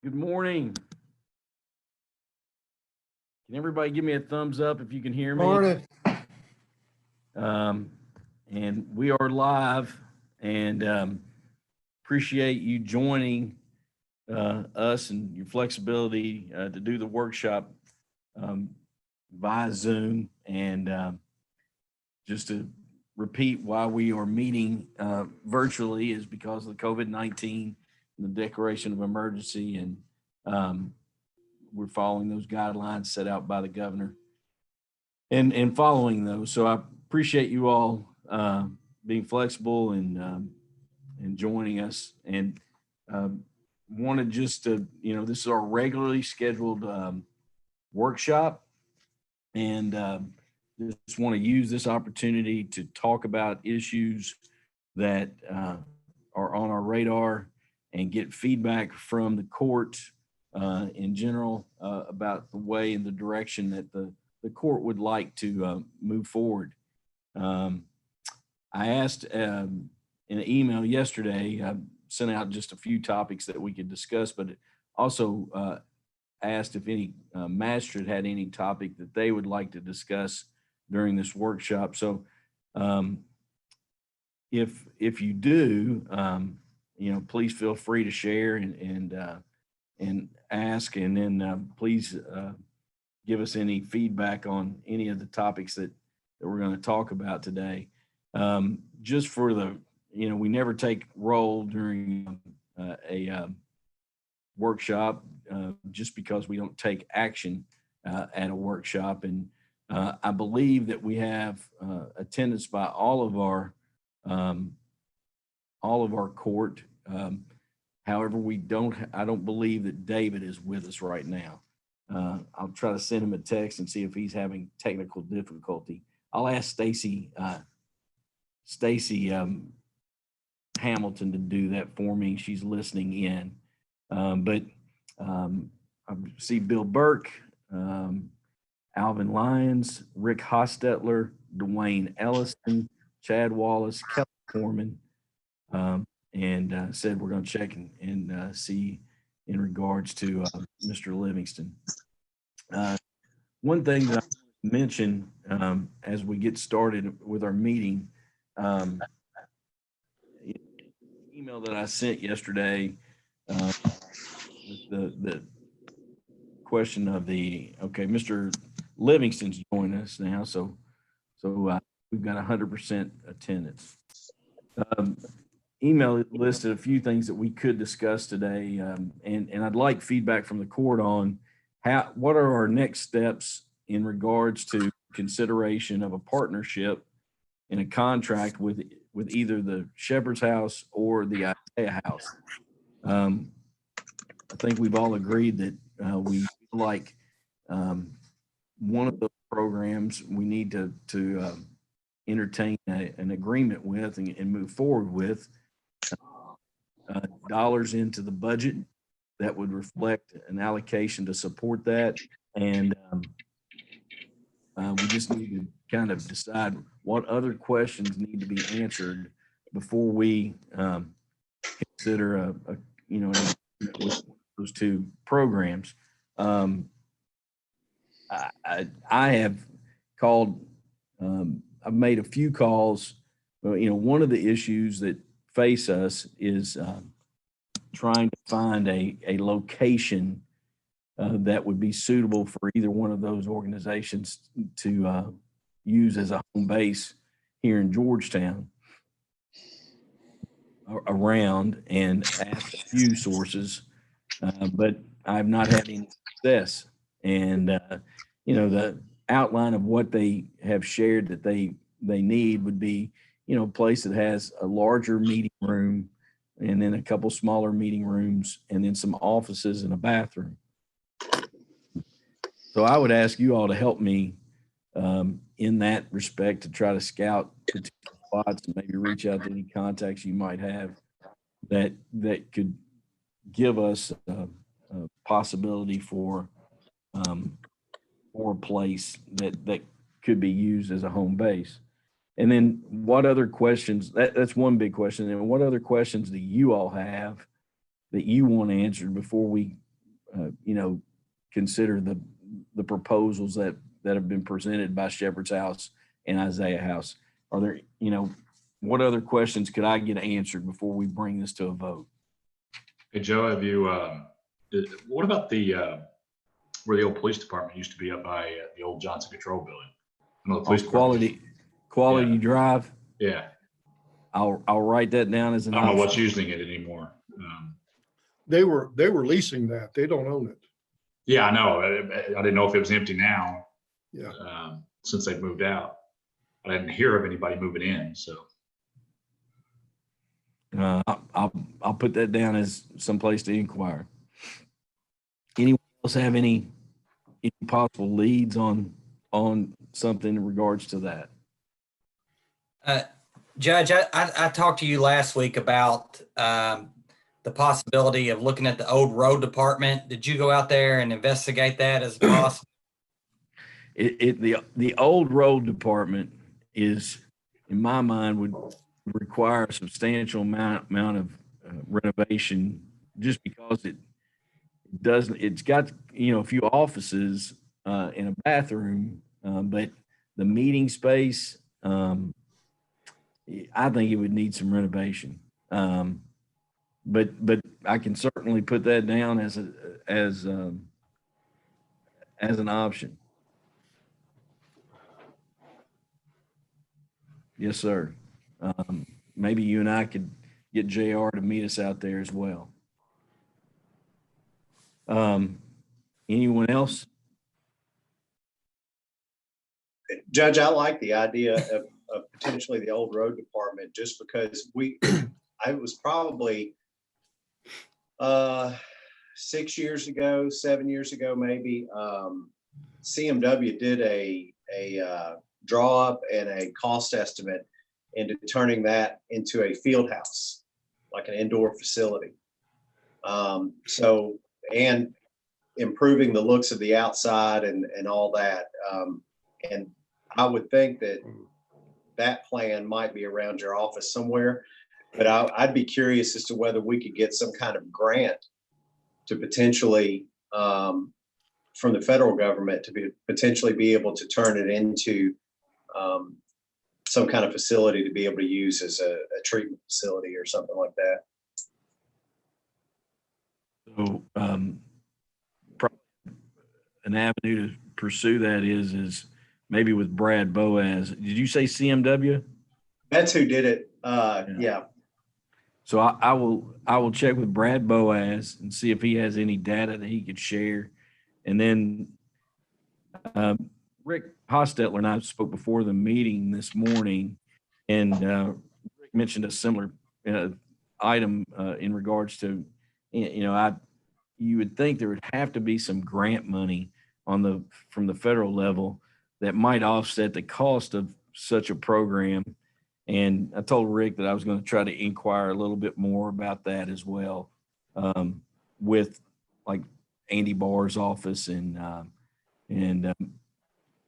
Good morning. Can everybody give me a thumbs up if you can hear me? Morning. And we are live and appreciate you joining us and your flexibility to do the workshop um, via Zoom. And just to repeat why we are meeting virtually is because of the COVID-19 and the declaration of emergency. And we're following those guidelines set out by the governor and following those. So I appreciate you all being flexible and joining us. And wanted just to, this is our regularly scheduled workshop. And just want to use this opportunity to talk about issues that are on our radar and get feedback from the court in general about the way and the direction that the court would like to move forward. I asked in an email yesterday, I sent out just a few topics that we could discuss, but also asked if any magistrate had any topic that they would like to discuss during this workshop. So if you do, please feel free to share and ask, and then please give us any feedback on any of the topics that we're going to talk about today. Just for the, we never take roll during a workshop just because we don't take action at a workshop. And I believe that we have attendance by all of our court. However, I don't believe that David is with us right now. I'll try to send him a text and see if he's having technical difficulty. I'll ask Stacy Hamilton to do that for me. She's listening in. But I see Bill Burke, Alvin Lyons, Rick Hostetler, Dwayne Ellison, Chad Wallace, Kelly Foreman, and said we're going to check and see in regards to Mr. Livingston. One thing that I mentioned as we get started with our meeting, email that I sent yesterday, the question of Mr. Livingston's joining us now, so we've got 100% attendance. Email listed a few things that we could discuss today, and I'd like feedback from the court on what are our next steps in regards to consideration of a partnership in a contract with either the Shepherd's House or the Isaiah House. I think we've all agreed that we like one of the programs we need to entertain an agreement with and move forward with. Dollars into the budget that would reflect an allocation to support that. And we just need to kind of decide what other questions need to be answered before we consider those two programs. I have called, I've made a few calls. One of the issues that face us is trying to find a location that would be suitable for either one of those organizations to use as a home base here in Georgetown around, and asked a few sources, but I've not had any success. And, the outline of what they have shared that they need would be, a place that has a larger meeting room and then a couple smaller meeting rooms and then some offices and a bathroom. So I would ask you all to help me in that respect to try to scout particular spots and maybe reach out to any contacts you might have that could give us a possibility for a place that could be used as a home base. And then what other questions, that's one big question. And what other questions do you all have that you want answered before we, consider the proposals that have been presented by Shepherd's House and Isaiah House? Are there, what other questions could I get answered before we bring this to a vote? Hey, Joe, have you, what about where the old police department used to be up by the old Johnson Control Building? I know the police department. Quality Yeah. Drive. Yeah. I'll write that down as an I don't know option. what's using it anymore. They were leasing that. They don't own it. Yeah, I know. I didn't know if it was empty now. Yeah. Since they've moved out. I didn't hear of anybody moving in, so. I'll put that down as someplace to inquire. Anyone else have any possible leads on something in regards to that? Judge, I talked to you last week about the possibility of looking at the old road department. Did you go out there and investigate that as possible? The old road department is, in my mind, would require a substantial amount of renovation, just because it's got, a few offices and a bathroom, but the meeting space, I think it would need some renovation. But I can certainly put that down as an option. Yes, sir. Maybe you and I could get JR to meet us out there as well. Anyone else? Judge, I like the idea of potentially the old road department, just because I was probably 6 years ago, 7 years ago, maybe, CMW did a draw up and a cost estimate into turning that into a field house, like an indoor facility. And improving the looks of the outside and all that. And I would think that plan might be around your office somewhere, but I'd be curious as to whether we could get some kind of grant to potentially, from the federal government, to potentially be able to turn it into some kind of facility to be able to use as a treatment facility or something like that. So probably an avenue to pursue that is maybe with Brad Boaz. Did you say CMW? That's who did it. Yeah. So I will check with Brad Boaz and see if he has any data that he could share. And then Rick Hostetler and I spoke before the meeting this morning, and Rick mentioned a similar item in regards to, you would think there would have to be some grant money from the federal level that might offset the cost of such a program. And I told Rick that I was going to try to inquire a little bit more about that as well, with like Andy Barr's office and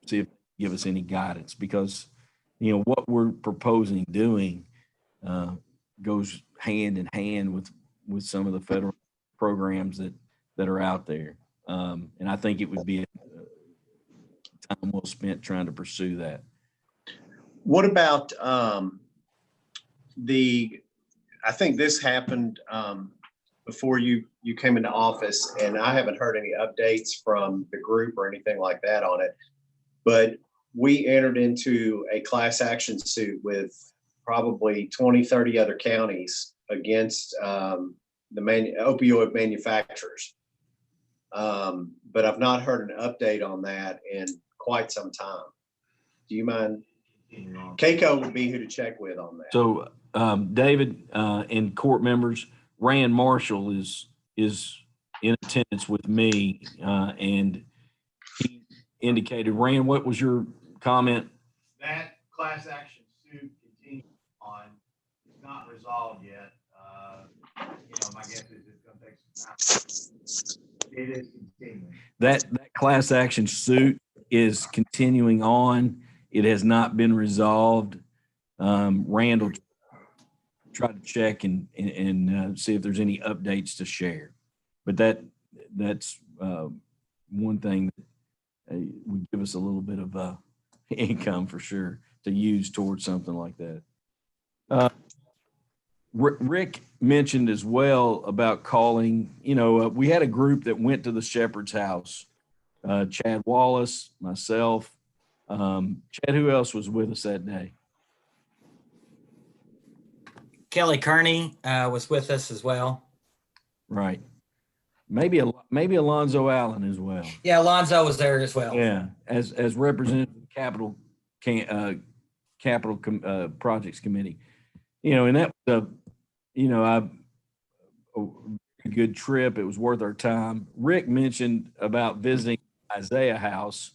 see if they give us any guidance, because what we're proposing doing goes hand in hand with some of the federal programs that are out there, and I think it would be a time well spent trying to pursue that. What about I think this happened before you came into office, and I haven't heard any updates from the group or anything like that on it, but we entered into a class action suit with probably 20, 30 other counties against the opioid manufacturers. But I've not heard an update on that in quite some time. Do you mind? Keiko would be who to check with on that. So David and court members, Rand Marshall is in attendance with me, and he indicated, Rand, what was your comment? That class action suit continues on. It's not resolved yet. My guess is it's going to take some time. It is continuing. That class action suit is continuing on. It has not been resolved. Rand will try to check and see if there's any updates to share. But that's one thing that would give us a little bit of income for sure to use towards something like that. Rick mentioned as well about calling, we had a group that went to the Shepherd's house. Chad Wallace, myself, Chad, who else was with us that day? Kelly Kearney was with us as well. Right. Maybe Alonzo Allen as well. Yeah, Alonzo was there as well. Yeah, as representative of the capital projects committee, and that was a good trip. It was worth our time. Rick mentioned about visiting Isaiah House,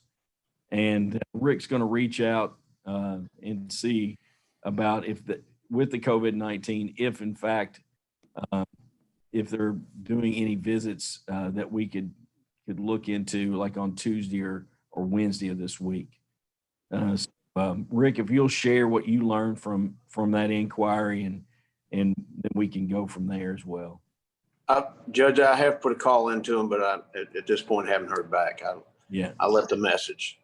and Rick's going to reach out and see about with the COVID-19, if in fact, if they're doing any visits that we could look into, like on Tuesday or Wednesday of this week. Rick, if you'll share what you learned from that inquiry, and then we can go from there as well. Judge, I have put a call into them, but at this point haven't heard back. I left a message,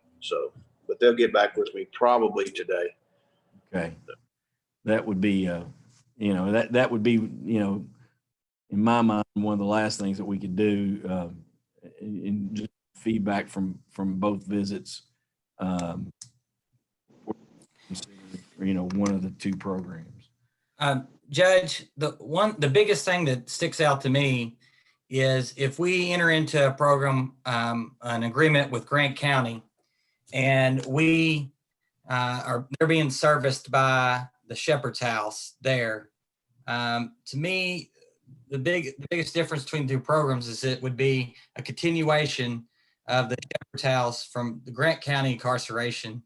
but they'll get back with me probably today. Okay, that would be, that would be, in my mind, one of the last things that we could do, and just feedback from both visits. One of the two programs. Judge, the biggest thing that sticks out to me is if we enter into a program, an agreement with Grant County, and they're being serviced by the Shepherd's house there. To me, the biggest difference between the two programs is it would be a continuation of the Shepherd's house from the Grant County incarceration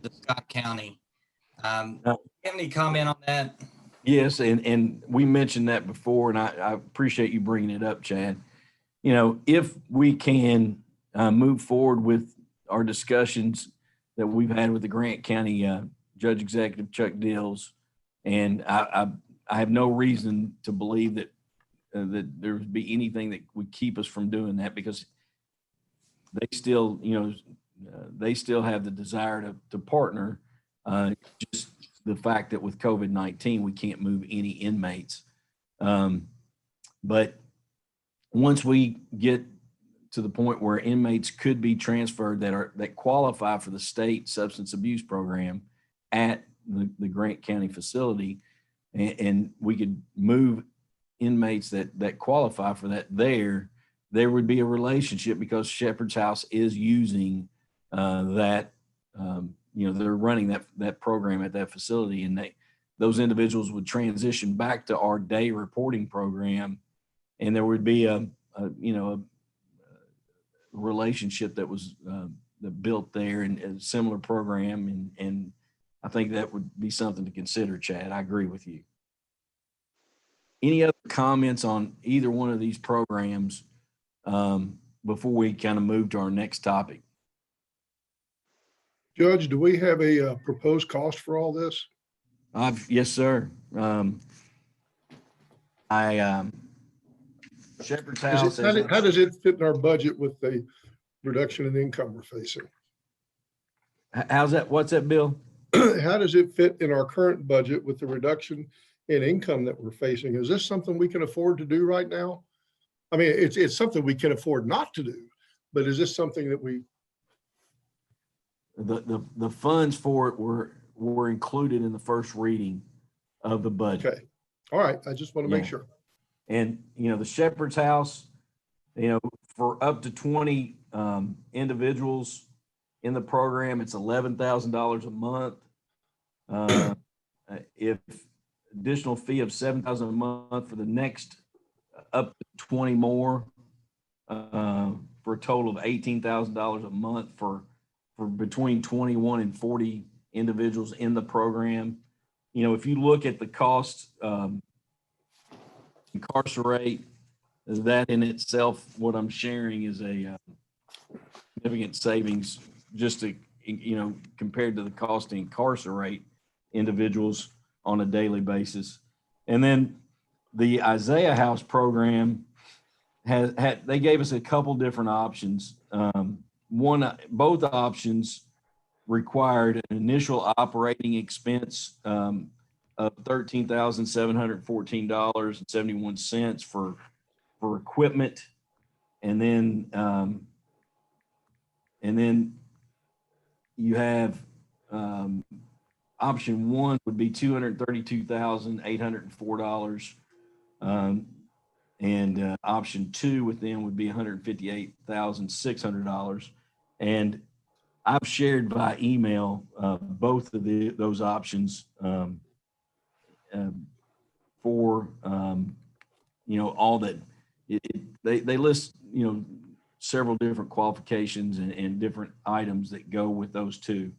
to Scott County. Do you have any comment on that? Yes, and we mentioned that before, and I appreciate you bringing it up, Chad. If we can move forward with our discussions that we've had with the Grant County Judge Executive Chuck Dills, and I have no reason to believe that there would be anything that would keep us from doing that, because they still, they still have the desire to partner. Just the fact that with COVID-19, we can't move any inmates. But once we get to the point where inmates could be transferred that qualify for the state substance abuse program at the Grant County facility, and we could move inmates that qualify for that there would be a relationship, because Shepherd's House is using that. They're running that program at that facility, and those individuals would transition back to our day reporting program, and there would be a relationship that was that built there, and a similar program, and I think that would be something to consider, Chad. I agree with you. Any other comments on either one of these programs before we kind of move to our next topic? Judge, do we have a proposed cost for all this? Yes, sir. Shepherd's House. How does it fit in our budget with the reduction in income we're facing? How's that? What's that, Bill? How does it fit in our current budget with the reduction in income that we're facing? Is this something we can afford to do right now? I mean, it's something we can afford not to do, but is this something that we? The funds for it were included in the first reading of the budget. Okay. All right. I just want to make sure. And, the Shepherd's House, for up to 20 individuals in the program, it's $11,000 a month. If additional fee of $7,000 a month for the next up to 20 more, for a total of $18,000 a month for between 21 and 40 individuals in the program. If you look at the cost, incarcerate, that in itself, what I'm sharing is a significant savings, just to, compared to the cost to incarcerate individuals on a daily basis. And then the Isaiah House program they gave us a couple different options. Both options required an initial operating expense of $13,714.71 for equipment. And then you have option one would be $232,804. And option two with them would be $158,600. And I've shared by email both of those options for all that they list several different qualifications and different items that go with those two.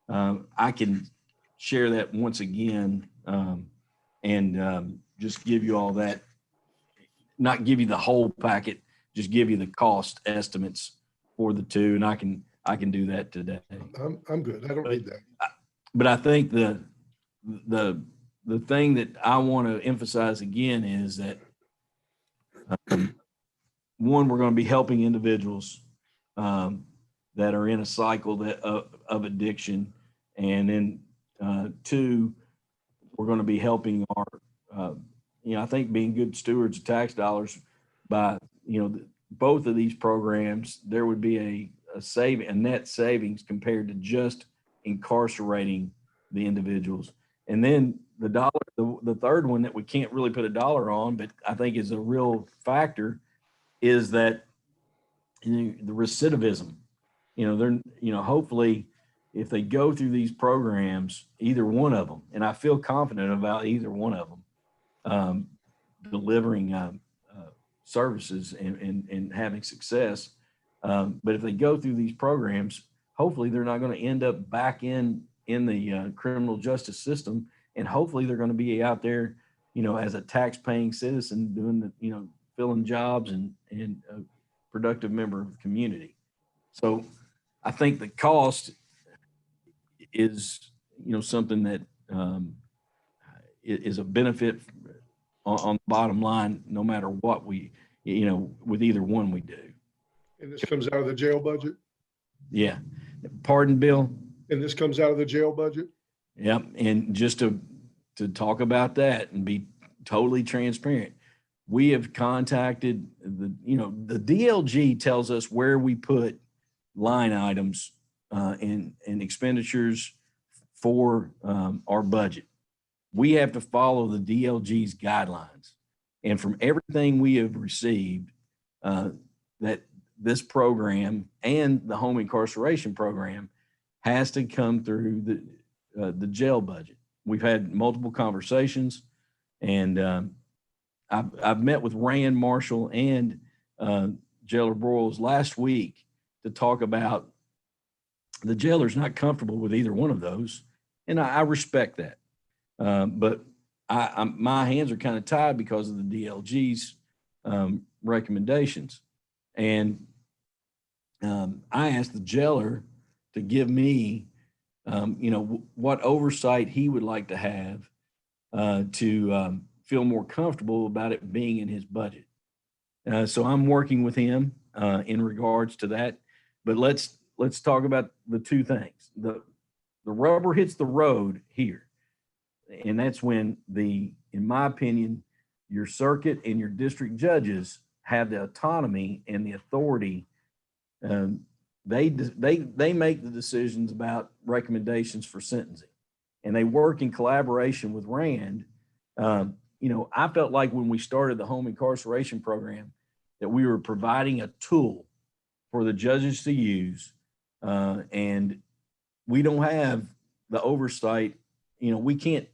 I can share that once again and just give you all that, not give you the whole packet, just give you the cost estimates for the two, and I can do that today. I'm good. I don't need that. But I think the thing that I want to emphasize again is that one, we're going to be helping individuals that are in a cycle of addiction, and then two, we're going to be helping our I think being good stewards of tax dollars by both of these programs. There would be a net savings compared to just incarcerating the individuals. And then the third one that we can't really put a dollar on, but I think is a real factor, is that the recidivism. Hopefully if they go through these programs, either one of them, and I feel confident about either one of them delivering services and having success. But if they go through these programs, hopefully they're not going to end up back in the criminal justice system, and hopefully they're going to be out there, as a tax-paying citizen, doing filling jobs and a productive member of the community. So I think the cost is something that is a benefit on the bottom line, no matter what we with either one we do. And this comes out of the jail budget? Yeah. Pardon, Bill? And this comes out of the jail budget? Yep. And just to talk about that and be totally transparent, we have contacted the DLG tells us where we put line items and expenditures for our budget. We have to follow the DLG's guidelines. And from everything we have received, that this program and the home incarceration program has to come through the jail budget. We've had multiple conversations, and I've met with Rand Marshall and Jailer Broyles last week to talk about the jailer's not comfortable with either one of those, and I respect that. But my hands are kind of tied because of the DLG's recommendations. And I asked the jailer to give me, what oversight he would like to have to feel more comfortable about it being in his budget. So I'm working with him in regards to that. But let's talk about the two things. The rubber hits the road here. And that's when in my opinion, your circuit and your district judges have the autonomy and the authority. They make the decisions about recommendations for sentencing, and they work in collaboration with Rand. I felt like when we started the home incarceration program that we were providing a tool for the judges to use, and we don't have the oversight. We can't.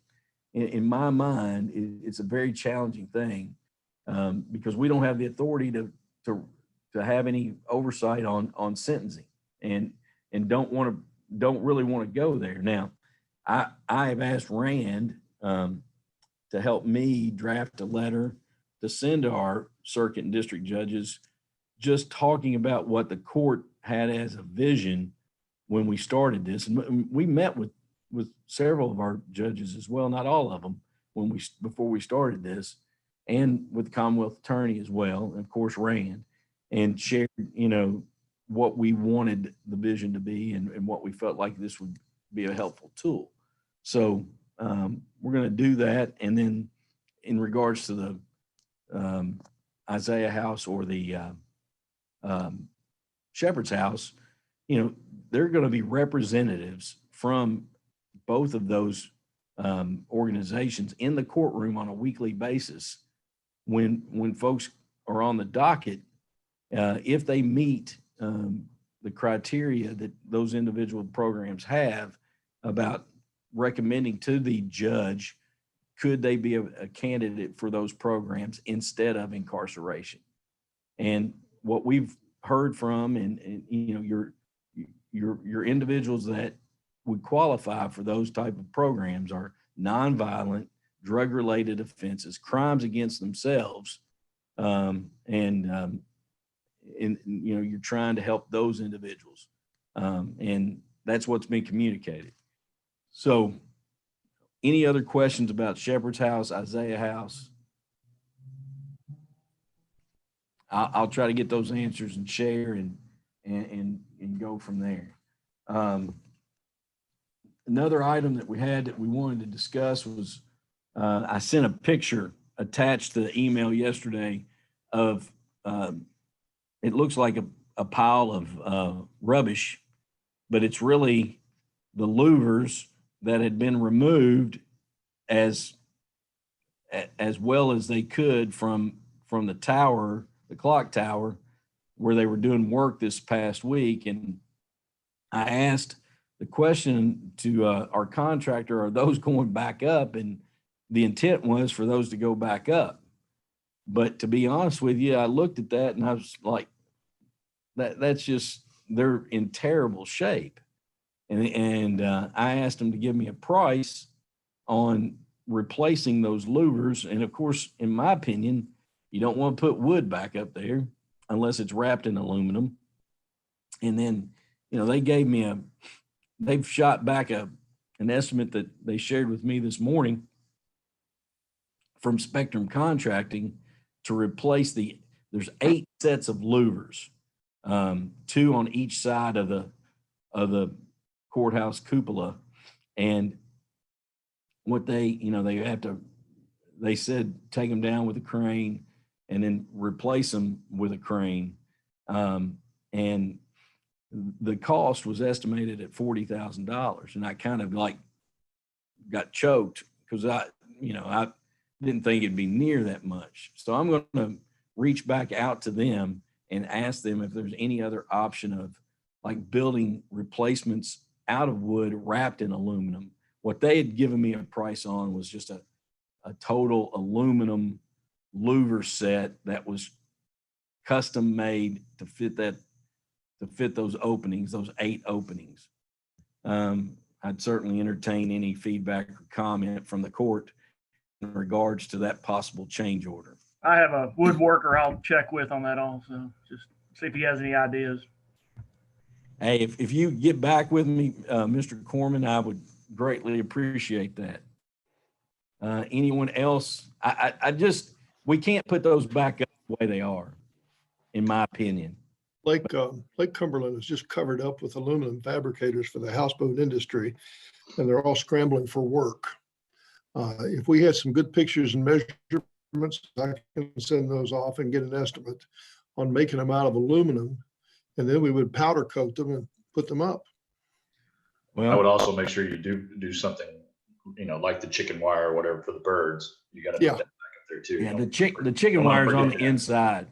In my mind, it's a very challenging thing because we don't have the authority to have any oversight on sentencing, and don't really want to go there. Now, I have asked Rand to help me draft a letter to send to our circuit and district judges, just talking about what the court had as a vision when we started this, and we met with several of our judges as well, not all of them, before we started this, and with the Commonwealth Attorney as well, and of course Rand, and shared, what we wanted the vision to be and what we felt like this would be a helpful tool. So we're going to do that. And then in regards to the Isaiah House or the Shepherd's House, there are going to be representatives from both of those organizations in the courtroom on a weekly basis. When folks are on the docket, if they meet the criteria that those individual programs have about recommending to the judge, could they be a candidate for those programs instead of incarceration? And what we've heard from, and your individuals that would qualify for those type of programs are nonviolent, drug-related offenses, crimes against themselves, you're trying to help those individuals, and that's what's been communicated. So, any other questions about Shepherd's House, Isaiah House? I'll try to get those answers and share and go from there. Another item that we had that we wanted to discuss was I sent a picture attached to the email yesterday of it looks like a pile of rubbish, but it's really the louvers that had been removed as well as they could from the tower, the clock tower, where they were doing work this past week. And I asked the question to our contractor, are those going back up? And the intent was for those to go back up. But to be honest with you, I looked at that and I was like, that's just, they're in terrible shape. And I asked them to give me a price on replacing those louvers. And of course, in my opinion, you don't want to put wood back up there unless it's wrapped in aluminum. And then, they gave me they've shot back an estimate that they shared with me this morning from Spectrum Contracting to replace there's 8 sets of louvers, 2 on each side of the courthouse cupola. And what they said, take them down with a crane and then replace them with a crane. And the cost was estimated at $40,000. And I kind of got choked because I didn't think it'd be near that much. So I'm going to reach back out to them and ask them if there's any other option of building replacements out of wood wrapped in aluminum. What they had given me a price on was just a total aluminum louver set that was custom made to fit those openings, those 8 openings. I'd certainly entertain any feedback or comment from the court in regards to that possible change order. I have a woodworker I'll check with on that also, just see if he has any ideas. Hey, if you get back with me, Mr. Corman, I would greatly appreciate that. Anyone else? We can't put those back up the way they are, in my opinion. Lake Cumberland is just covered up with aluminum fabricators for the houseboat industry, and they're all scrambling for work. If we had some good pictures and measurements, I can send those off and get an estimate on making them out of aluminum, and then we would powder coat them and put them up. I would also make sure you do something, like the chicken wire or whatever for the birds. You got to put that back up there too. Yeah, the chicken wire is on the inside.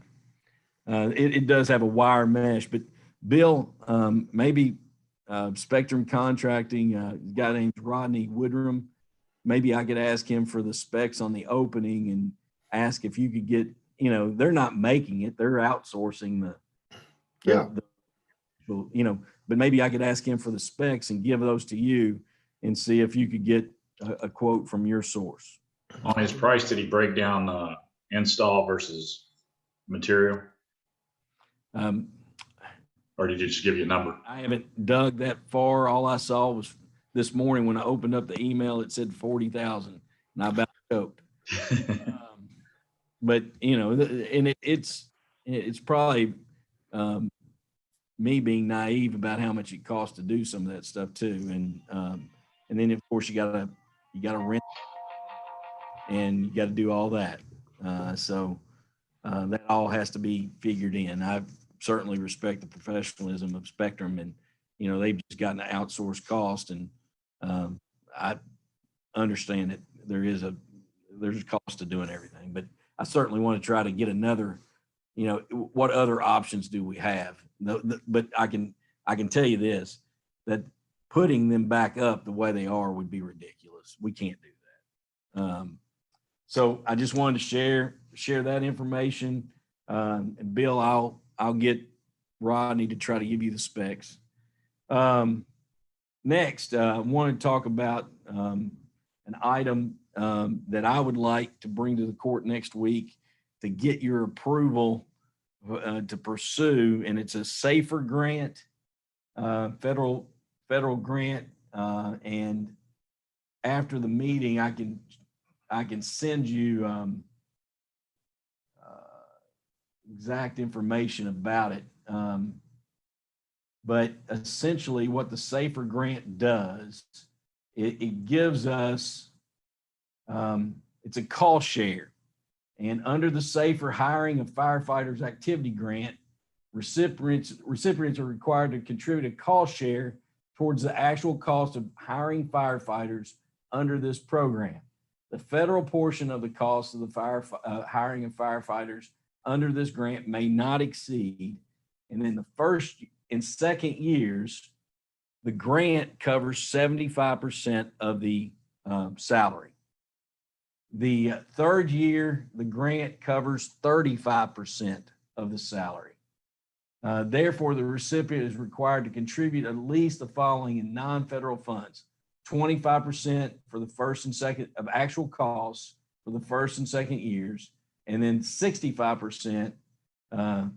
It does have a wire mesh, but Bill, maybe Spectrum Contracting, a guy named Rodney Woodrum, maybe I could ask him for the specs on the opening and ask if you could get, they're not making it, they're outsourcing but maybe I could ask him for the specs and give those to you and see if you could get a quote from your source. On his price, did he break down install versus material? Or did he just give you a number? I haven't dug that far. All I saw was this morning when I opened up the email, it said 40,000 and I about choked. But and it's probably me being naive about how much it costs to do some of that stuff too. And then of course you gotta rent and you got to do all that. So that all has to be figured in. I certainly respect the professionalism of Spectrum, and they've just gotten an outsourced cost, and I understand that there's a cost to doing everything, but I certainly want to try to get another. What other options do we have? But I can tell you this, that putting them back up the way they are would be ridiculous. We can't do that. So I just wanted to share that information. And Bill, I'll get Rodney to try to give you the specs. Next, I want to talk about an item that I would like to bring to the court next week to get your approval to pursue, and it's a SAFER grant, federal grant. And after the meeting, I can send you exact information about it. But essentially what the SAFER grant does, it gives us, it's a cost share. And under the SAFER Hiring of Firefighters Activity Grant, recipients are required to contribute a cost share towards the actual cost of hiring firefighters under this program. The federal portion of the cost of the hiring of firefighters under this grant may not exceed, and in the first and second years, the grant covers 75% of the salary. The third year, the grant covers 35% of the salary. Therefore, the recipient is required to contribute at least the following in non-federal funds: 25% for the first and second of actual costs for the first and second years, and then 65%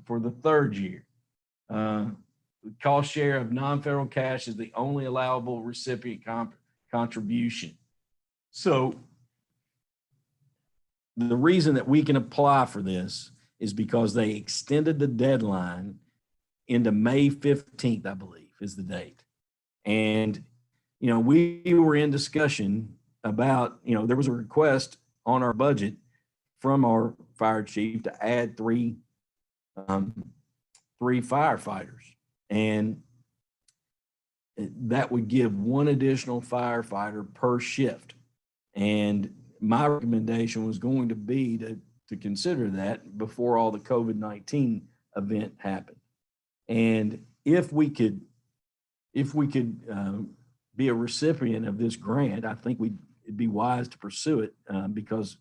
for the third year. The cost share of non-federal cash is the only allowable recipient contribution. So the reason that we can apply for this is because they extended the deadline into May 15th, I believe is the date. And, we were in discussion about, there was a request on our budget from our fire chief to add three firefighters. And that would give one additional firefighter per shift. And my recommendation was going to be to consider that before all the COVID-19 event happened. And if we could be a recipient of this grant, I think it'd be wise to pursue it because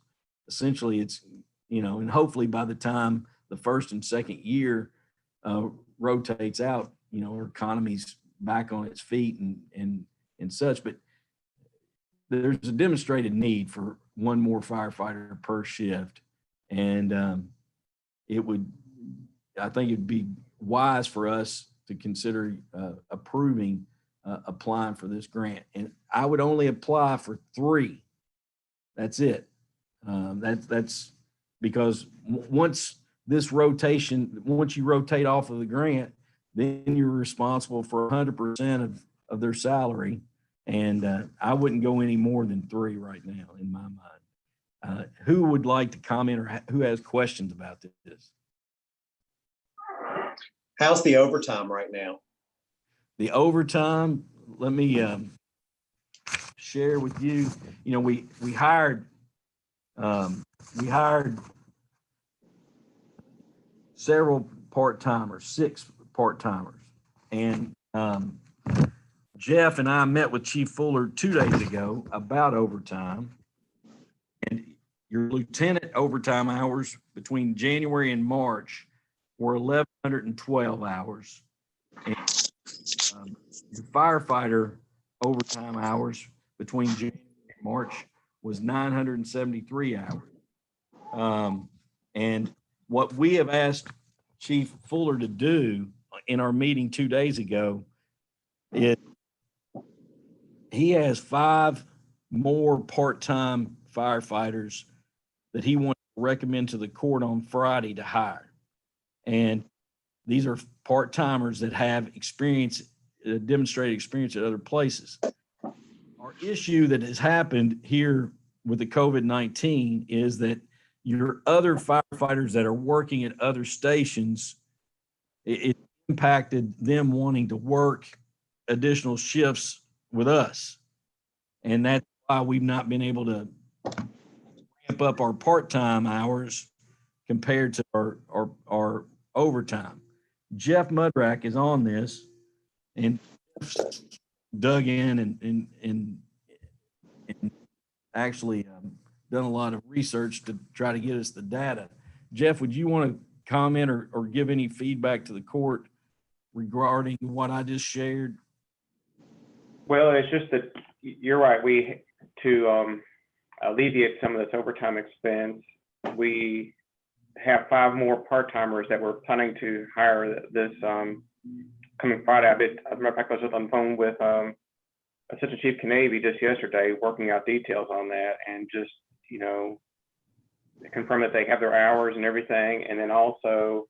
essentially it's, and hopefully by the time the first and second year rotates out, our economy's back on its feet and such. But there's a demonstrated need for one more firefighter per shift. And I think it'd be wise for us to consider approving applying for this grant. And I would only apply for 3. That's it. That's because once you rotate off of the grant, then you're responsible for 100% of their salary. And I wouldn't go any more than 3 right now in my mind. Who would like to comment or who has questions about this? How's the overtime right now? The overtime, let me share with you. We hired several part-timers, 6 part-timers, and Jeff and I met with Chief Fuller 2 days ago about overtime. And your lieutenant overtime hours between January and March were 1,112 hours. And the firefighter overtime hours between January and March was 973 hours. And what we have asked Chief Fuller to do in our meeting 2 days ago is he has 5 more part-time firefighters that he wants to recommend to the court on Friday to hire. And these are part-timers that have experience, demonstrated experience at other places. Our issue that has happened here with the COVID-19 is that your other firefighters that are working at other stations, it impacted them wanting to work additional shifts with us. And that's why we've not been able to ramp up our part-time hours compared to our overtime. Jeff Mudrack is on this and dug in and actually done a lot of research to try to get us the data. Jeff, would you want to comment or give any feedback to the court regarding what I just shared? Well, it's just that you're right. To alleviate some of this overtime expense, we have 5 more part-timers that we're planning to hire this coming Friday. As a matter of fact, I was just on the phone with Assistant Chief Canavy just yesterday, working out details on that, and just, confirm that they have their hours and everything. And then also,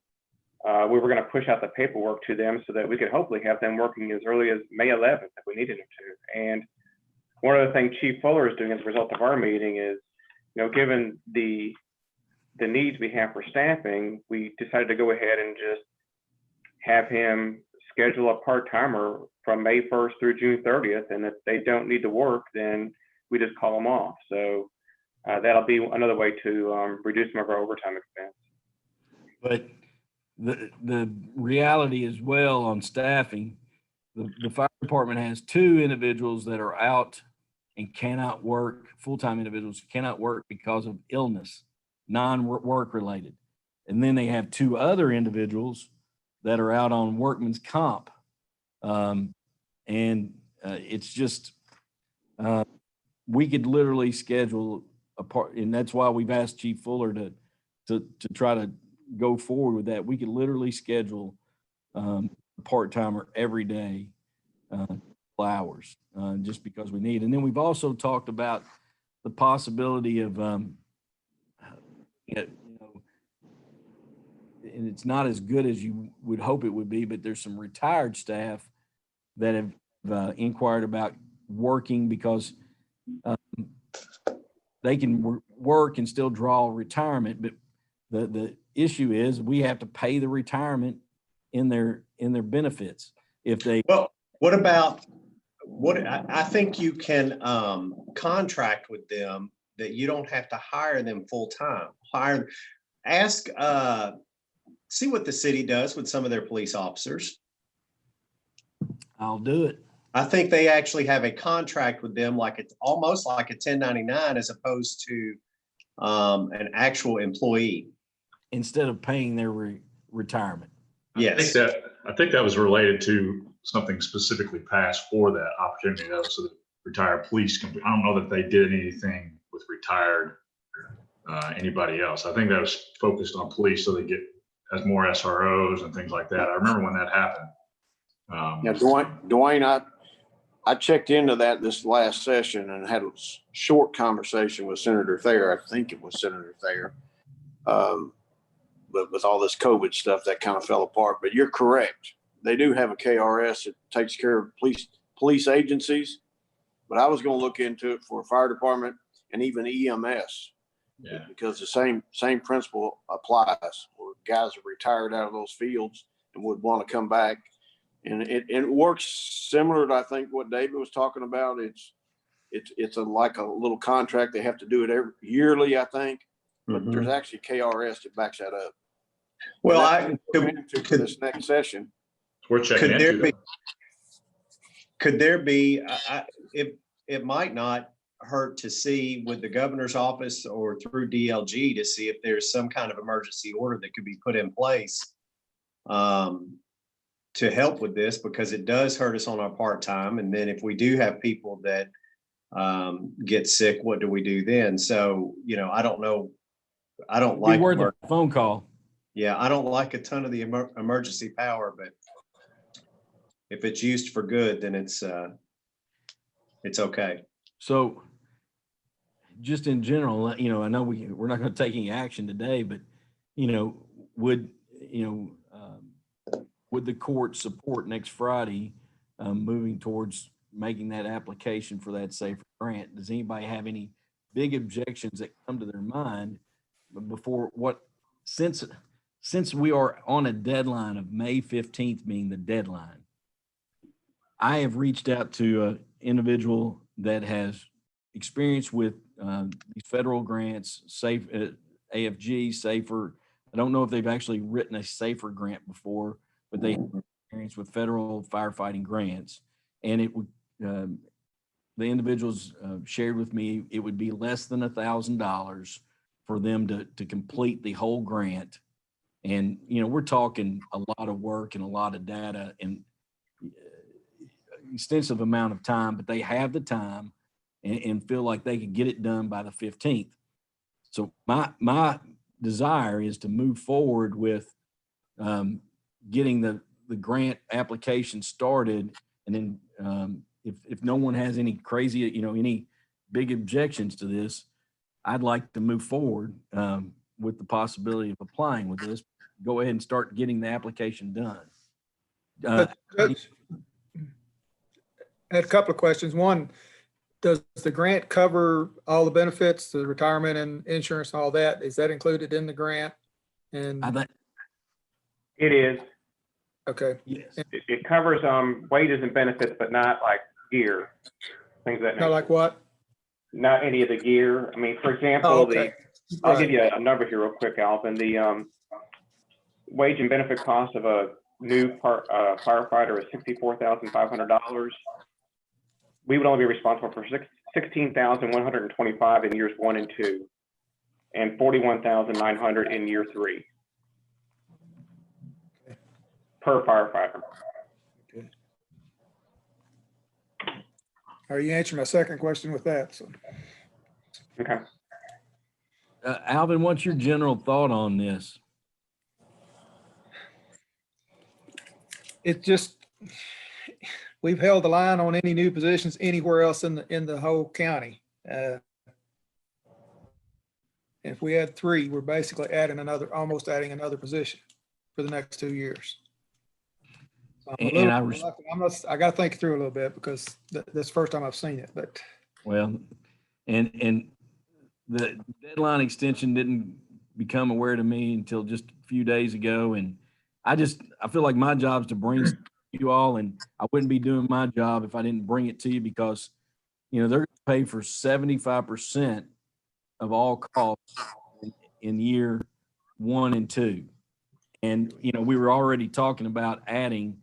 we were going to push out the paperwork to them so that we could hopefully have them working as early as May 11th if we needed them to. And one of the things Chief Fuller is doing as a result of our meeting is, given the needs we have for staffing, we decided to go ahead and just have him schedule a part-timer from May 1st through June 30th. And if they don't need to work, then we just call them off. So that'll be another way to reduce some of our overtime expense. But the reality as well on staffing, the fire department has 2 individuals that are out and cannot work, full-time individuals cannot work because of illness, non-work related. And then they have 2 other individuals that are out on workman's comp. It's just, we could literally schedule a part, and that's why we've asked Chief Fuller to try to go forward with that. We could literally schedule a part-timer every day, hours, just because we need. And then we've also talked about the possibility of, and it's not as good as you would hope it would be, but there's some retired staff that have inquired about working because they can work and still draw retirement. But the issue is we have to pay the retirement in their benefits. If they, Well, I think you can contract with them that you don't have to hire them full time. See what the city does with some of their police officers. I'll do it. I think they actually have a contract with them, like it's almost like a 1099 as opposed to an actual employee. Instead of paying their retirement. Yes. I think that was related to something specifically passed for that opportunity. That was so that retired police can, I don't know that they did anything with retired anybody else. I think that was focused on police so they get as more SROs and things like that. I remember when that happened. Yeah, Dwayne, I checked into that this last session and had a short conversation with Senator Thayer. I think it was Senator Thayer. But with all this COVID stuff, that kind of fell apart. But you're correct. They do have a KRS that takes care of police agencies. But I was going to look into it for a fire department and even EMS. Yeah. Because the same principle applies. Where guys are retired out of those fields and would want to come back. And it works similar to, I think, what David was talking about. It's like a little contract. They have to do it yearly, I think. But there's actually KRS that backs that up. Well, for this next session. We're checking into could there be, it might not hurt to see with the governor's office or through DLG to see if there's some kind of emergency order that could be put in place to help with this, because it does hurt us on our part-time. And then if we do have people that get sick, what do we do then? So, I don't know. I don't like worth a phone call. Yeah, I don't like a ton of the emergency power, but if it's used for good, then it's okay. So just in general, I know we're not going to take any action today, but, would the court support next Friday moving towards making that application for that safer grant? Does anybody have any big objections that come to their mind before what, since we are on a deadline of May 15th being the deadline, I have reached out to an individual that has experience with these federal grants, safe AFG, Safer. I don't know if they've actually written a Safer grant before, but they have experience with federal firefighting grants. And it would, the individuals shared with me, it would be less than $1,000 for them to complete the whole grant. And, you know, we're talking a lot of work and a lot of data and extensive amount of time, but they have the time and feel like they could get it done by the 15th. So my desire is to move forward with getting the grant application started. And then if no one has any crazy, you know, any big objections to this, I'd like to move forward with the possibility of applying with this. Go ahead and start getting the application done. Judge, I had a couple of questions. One, does the grant cover all the benefits, the retirement and insurance and all that? Is that included in the grant? And, I think, It is. okay, yes. It covers wages and benefits, but not like gear, things of that not nature. like what? Not any of the gear. I mean, for example, Oh, okay. I'll Right. give you a number here real quick, Alvin. The wage and benefit cost of a new firefighter is $64,500. We would only be responsible for $16,125 in years 1 and 2, and $41,900 in year 3 per firefighter. Are you answering my second question with that? So, Okay. Alvin, what's your general thought on this? it just, we've held the line on any new positions anywhere else in the whole county. If we had 3, we're basically almost adding another position for the next 2 years. So I'm a little reluctant. I got to think through a little bit because this is the first time I've seen it, but. Well, and the deadline extension didn't become aware to me until just a few days ago. And I feel like my job is to bring you all, and I wouldn't be doing my job if I didn't bring it to you because, you know, they're going to pay for 75% of all costs in year 1 and 2. And, you know, we were already talking about adding,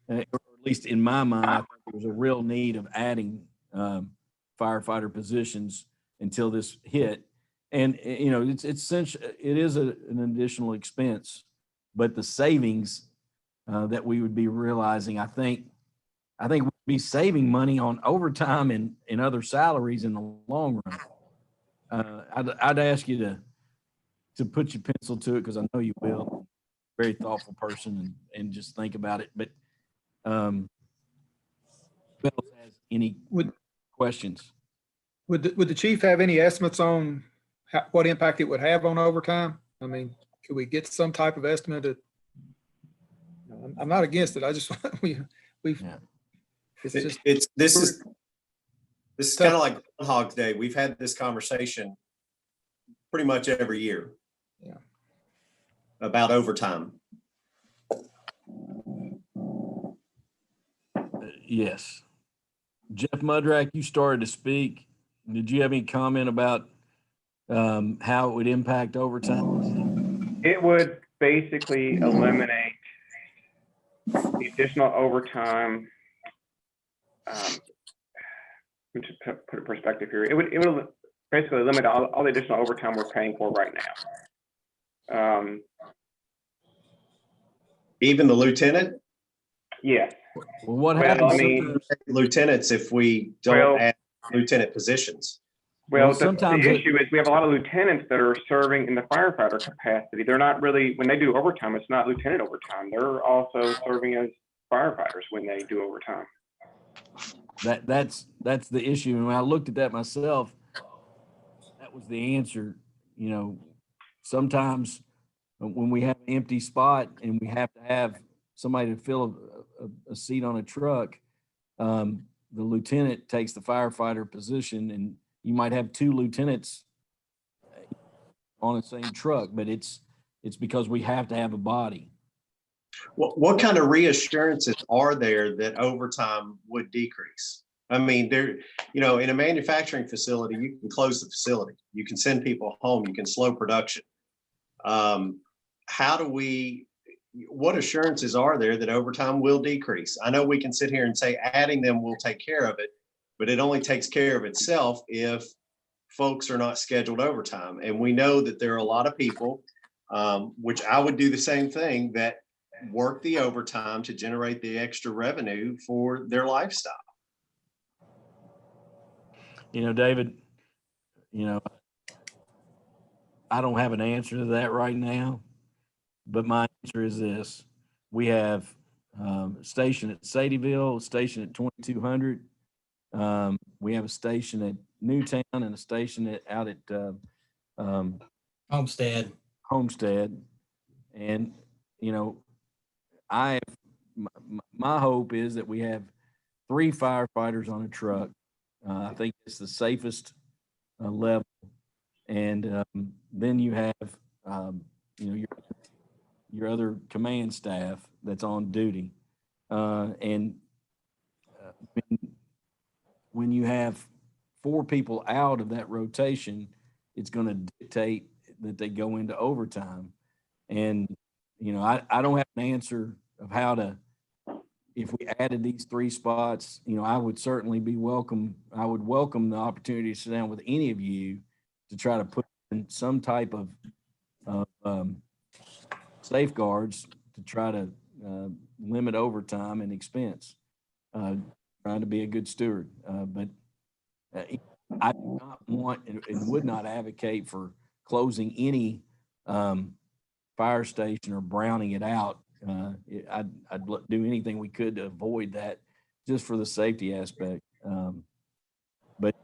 or at least in my mind, I think there was a real need of adding firefighter positions until this hit. And, you know, it's essentially, it is an additional expense, but the savings that we would be realizing, I think we'd be saving money on overtime and other salaries in the long run. I'd ask you to put your pencil to it because I know you will. Very thoughtful person and just think about it. But who else has any questions? Would the chief have any estimates on what impact it would have on overtime? I mean, could we get some type of estimate? I'm not against it. I just This is kind of like Groundhog Day. We've had this conversation pretty much every year. Yeah. About overtime. Yes. Jeff Mudrack, you started to speak. Did you have any comment about how it would impact overtime? It would basically eliminate the additional overtime. Let me just put a perspective here. It would basically limit all the additional overtime we're paying for right now. Even the lieutenant? Yes. Well, what happens? I mean, lieutenants if we don't add lieutenant positions. Well, sometimes the issue is we have a lot of lieutenants that are serving in the firefighter capacity. They're not really, when they do overtime, it's not lieutenant overtime. They're also serving as firefighters when they do overtime. That's the issue. And when I looked at that myself, that was the answer. You know, sometimes when we have an empty spot and we have to have somebody to fill a seat on a truck, the lieutenant takes the firefighter position and you might have 2 lieutenants on the same truck, but it's because we have to have a body. What kind of reassurances are there that overtime would decrease? I mean, in a manufacturing facility, you can close the facility, you can send people home, you can slow production. What assurances are there that overtime will decrease? I know we can sit here and say adding them will take care of it, but it only takes care of itself if folks are not scheduled overtime. And we know that there are a lot of people, which I would do the same thing, that work the overtime to generate the extra revenue for their lifestyle. David, I don't have an answer to that right now, but my answer is this. We have a station at Sadieville, a station at 2200. We have a station at Newtown and a station out at Homestead. And, my hope is that we have 3 firefighters on a truck. I think it's the safest level. And then you have, your other command staff that's on duty. And when you have 4 people out of that rotation, it's going to dictate that they go into overtime. And, I don't have an answer of how to, if we added these 3 spots, I would certainly I would welcome the opportunity to sit down with any of you to try to put in some type of safeguards to try to limit overtime and expense, trying to be a good steward. But I do not want and would not advocate for closing any fire station or browning it out. I'd do anything we could to avoid that just for the safety aspect. But,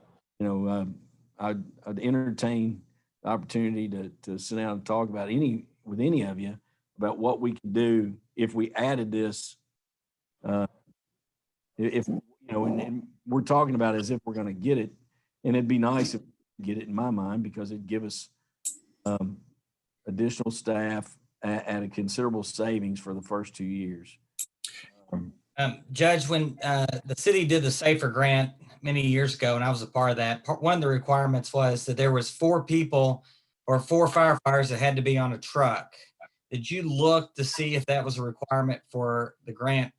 I'd entertain the opportunity to sit down and talk about with any of you about what we could do if we added this. And we're talking about it as if we're going to get it, and it'd be nice if we get it, in my mind, because it'd give us additional staff at a considerable savings for the first 2 years. Judge, when the city did the SAFER grant many years ago, and I was a part of that, one of the requirements was that there was 4 people or 4 firefighters that had to be on a truck. Did you look to see if that was a requirement for the grant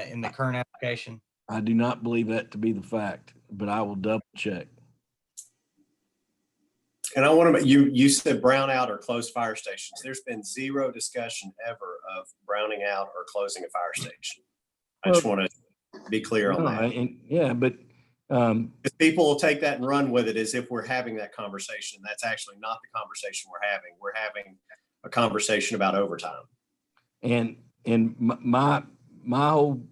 in the current application? I do not believe that to be the fact, but I will double check. And I want to, you said brown out or close fire stations. There's been zero discussion ever of browning out or closing a fire station. I just want to be clear on that. But because people will take that and run with it as if we're having that conversation. That's actually not the conversation we're having. We're having a conversation about overtime. And my whole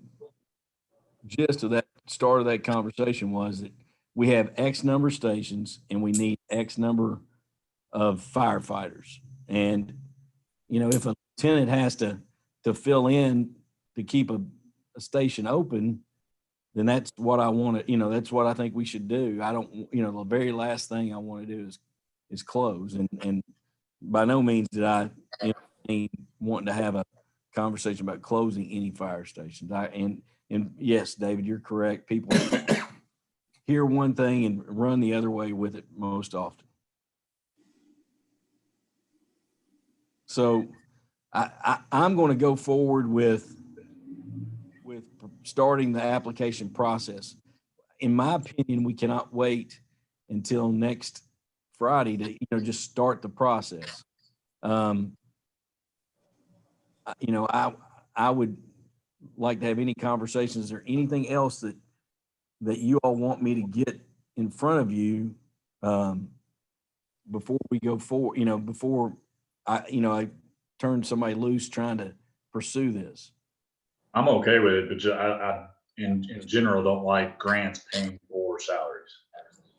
gist of that start of that conversation was that we have X number of stations and we need X number of firefighters. And, if a lieutenant has to fill in to keep a station open, then that's what I want to, that's what I think we should do. I don't, the very last thing I want to do is close. And by no means did I wanting to have a conversation about closing any fire stations. And yes, David, you're correct. People hear one thing and run the other way with it most often. So I'm going to go forward with starting the application process. In my opinion, we cannot wait until next Friday to just start the process. I would like to have any conversations or anything else that you all want me to get in front of you before we go forward, before I turn somebody loose trying to pursue this. I'm okay with it, but I in general don't like grants paying for salaries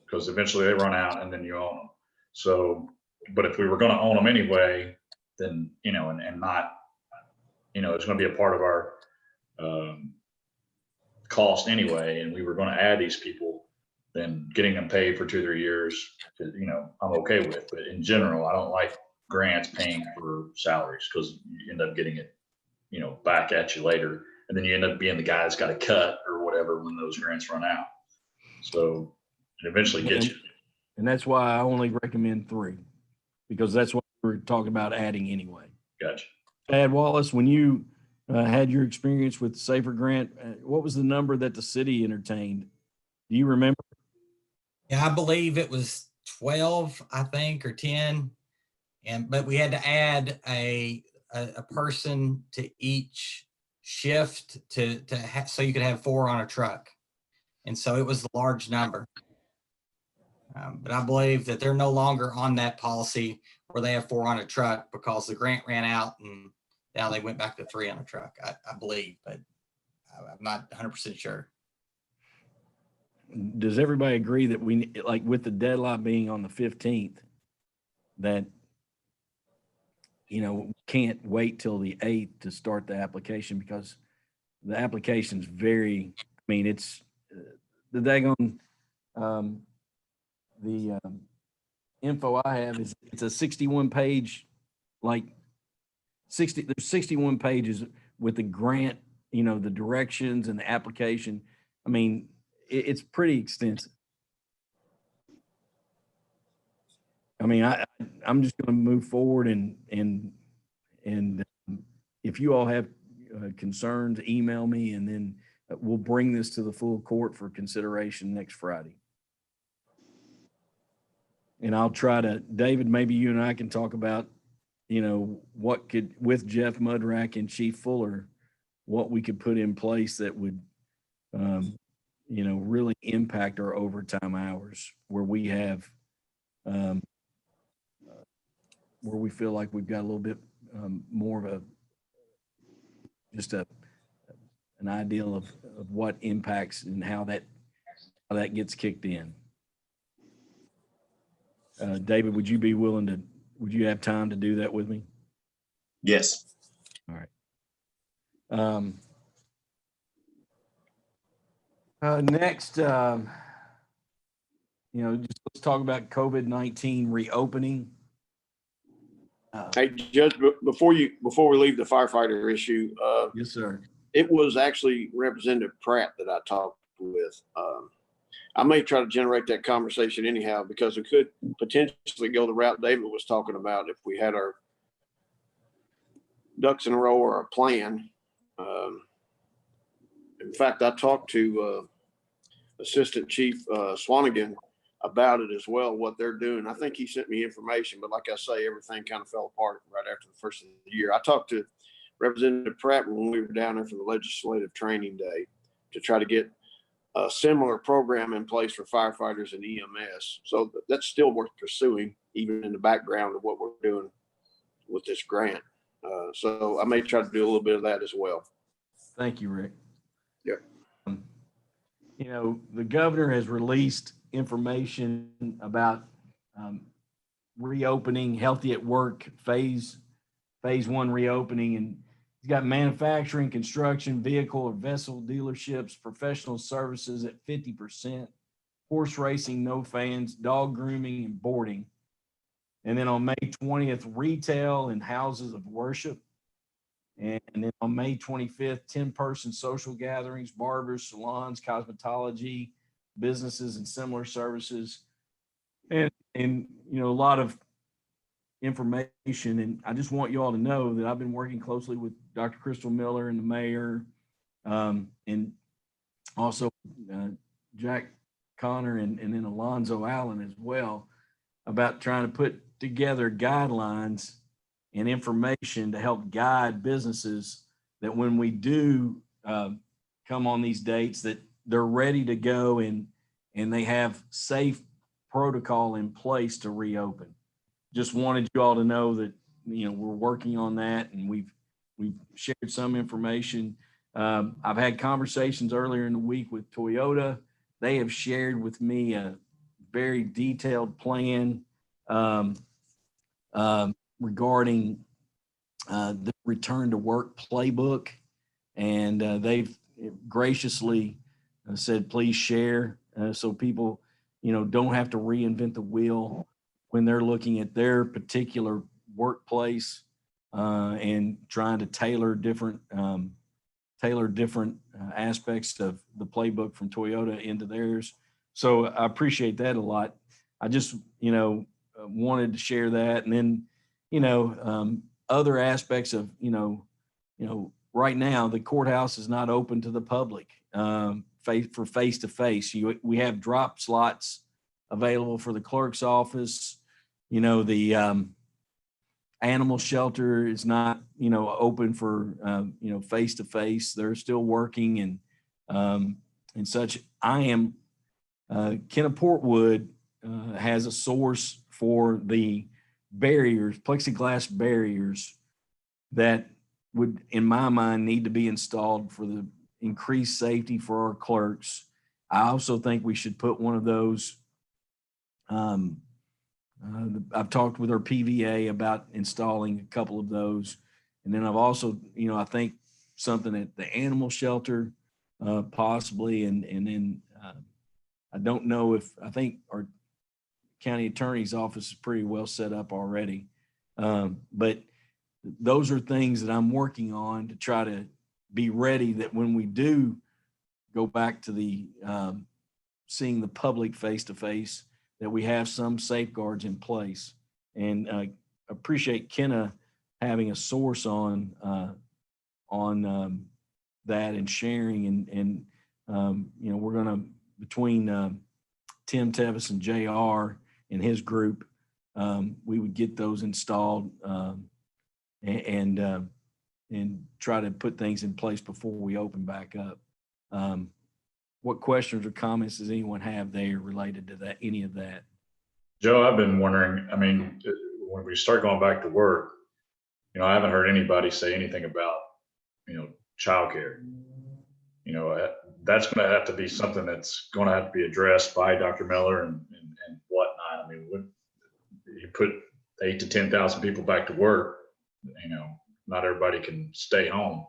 because eventually they run out and then you own them. So, but if we were going to own them anyway, then, and not, it's going to be a part of our cost anyway, and we were going to add these people, then getting them paid for 2 or 3 years, you know, I'm okay with. But in general, I don't like grants paying for salaries because you end up getting it, you know, back at you later. And then you end up being the guy that's got a cut or whatever when those grants run out. So it eventually gets you. And that's why I only recommend 3, because that's what we're talking about adding anyway. Gotcha. Chad Wallace, when you had your experience with Safer Grant, what was the number that the city entertained? Do you remember? Yeah, I believe it was 12, I think, or 10. But we had to add a person to each shift so you could have 4 on a truck. And so it was a large number. But I believe that they're no longer on that policy where they have 4 on a truck because the grant ran out and now they went back to 3 on a truck, I believe, but I'm not 100% sure. Does everybody agree that we, like with the deadline being on the 15th, that, you know, can't wait till the 8th to start the application, because the application's very, I mean, it's the daggone, the info I have is it's a 61 page, like there's 61 pages with the grant, you know, the directions and the application. I mean, it's pretty extensive. I mean, I'm just going to move forward and if you all have concerns, email me, and then we'll bring this to the full court for consideration next Friday. And I'll try to, David, maybe you and I can talk about, you know, what could, with Jeff Mudrack and Chief Fuller, what we could put in place that would, you know, really impact our overtime hours, where we have, where we feel like we've got a little bit more of an ideal of what impacts and how that gets kicked in. David, would you be willing to, would you have time to do that with me? Yes. All right. Next, you know, just let's talk about COVID-19 reopening. Hey, Judge, before we leave the firefighter issue, Yes, sir. it was actually Representative Pratt that I talked with. I may try to generate that conversation anyhow, because it could potentially go the route David was talking about if we had our ducks in a row or a plan. In fact, I talked to Assistant Chief Swanigan about it as well, what they're doing. I think he sent me information, but like I say, everything kind of fell apart right after the first of the year. I talked to Representative Pratt when we were down there for the legislative training day to try to get a similar program in place for firefighters and EMS. So that's still worth pursuing, even in the background of what we're doing with this grant. So I may try to do a little bit of that as well. Thank you, Rick. Yep. You know, the governor has released information about reopening Healthy at Work phase 1 reopening, and he's got manufacturing, construction, vehicle or vessel dealerships, professional services at 50%, horse racing, no fans, dog grooming and boarding. And then on May 20th, retail and houses of worship. And then on May 25th, 10-person social gatherings, barbers, salons, cosmetology, businesses and similar services. And you know, a lot of information. And I just want you all to know that I've been working closely with Dr. Crystal Miller and the mayor, and also Jack Connor and then Alonzo Allen as well, about trying to put together guidelines and information to help guide businesses that when we do come on these dates, that they're ready to go and they have safe protocol in place to reopen. Just wanted you all to know that, you know, we're working on that, and we've shared some information. I've had conversations earlier in the week with Toyota. They have shared with me a very detailed plan regarding the return to work playbook, and they've graciously said please share, so people don't have to reinvent the wheel when they're looking at their particular workplace and trying to tailor different aspects of the playbook from Toyota into theirs. So I appreciate that a lot. I just, wanted to share that. And then, other aspects of, right now the courthouse is not open to the public for face to face. We have drop slots available for the clerk's office. The animal shelter is not, open for, face to face. They're still working and such. Kenna Portwood has a source for the barriers, plexiglass barriers that would, in my mind, need to be installed for the increased safety for our clerks. I also think we should put one of those. I've talked with our PVA about installing a couple of those. And then I've also, I think something at the animal shelter, possibly. And then I don't know I think our county attorney's office is pretty well set up already. But those are things that I'm working on to try to be ready that when we do go back to the seeing the public face to face, that we have some safeguards in place. And appreciate Kenna having a source on that and sharing and we're going to, between Tim Tevis and JR and his group, we would get those installed and try to put things in place before we open back up. What questions or comments does anyone have there related to that, any of that? Joe, I've been wondering, I mean, when we start going back to work, I haven't heard anybody say anything about, childcare. That's going to have to be something that's going to have to be addressed by Dr. Miller and whatnot. I mean, you put 8,000 to 10,000 people back to work, not everybody can stay home.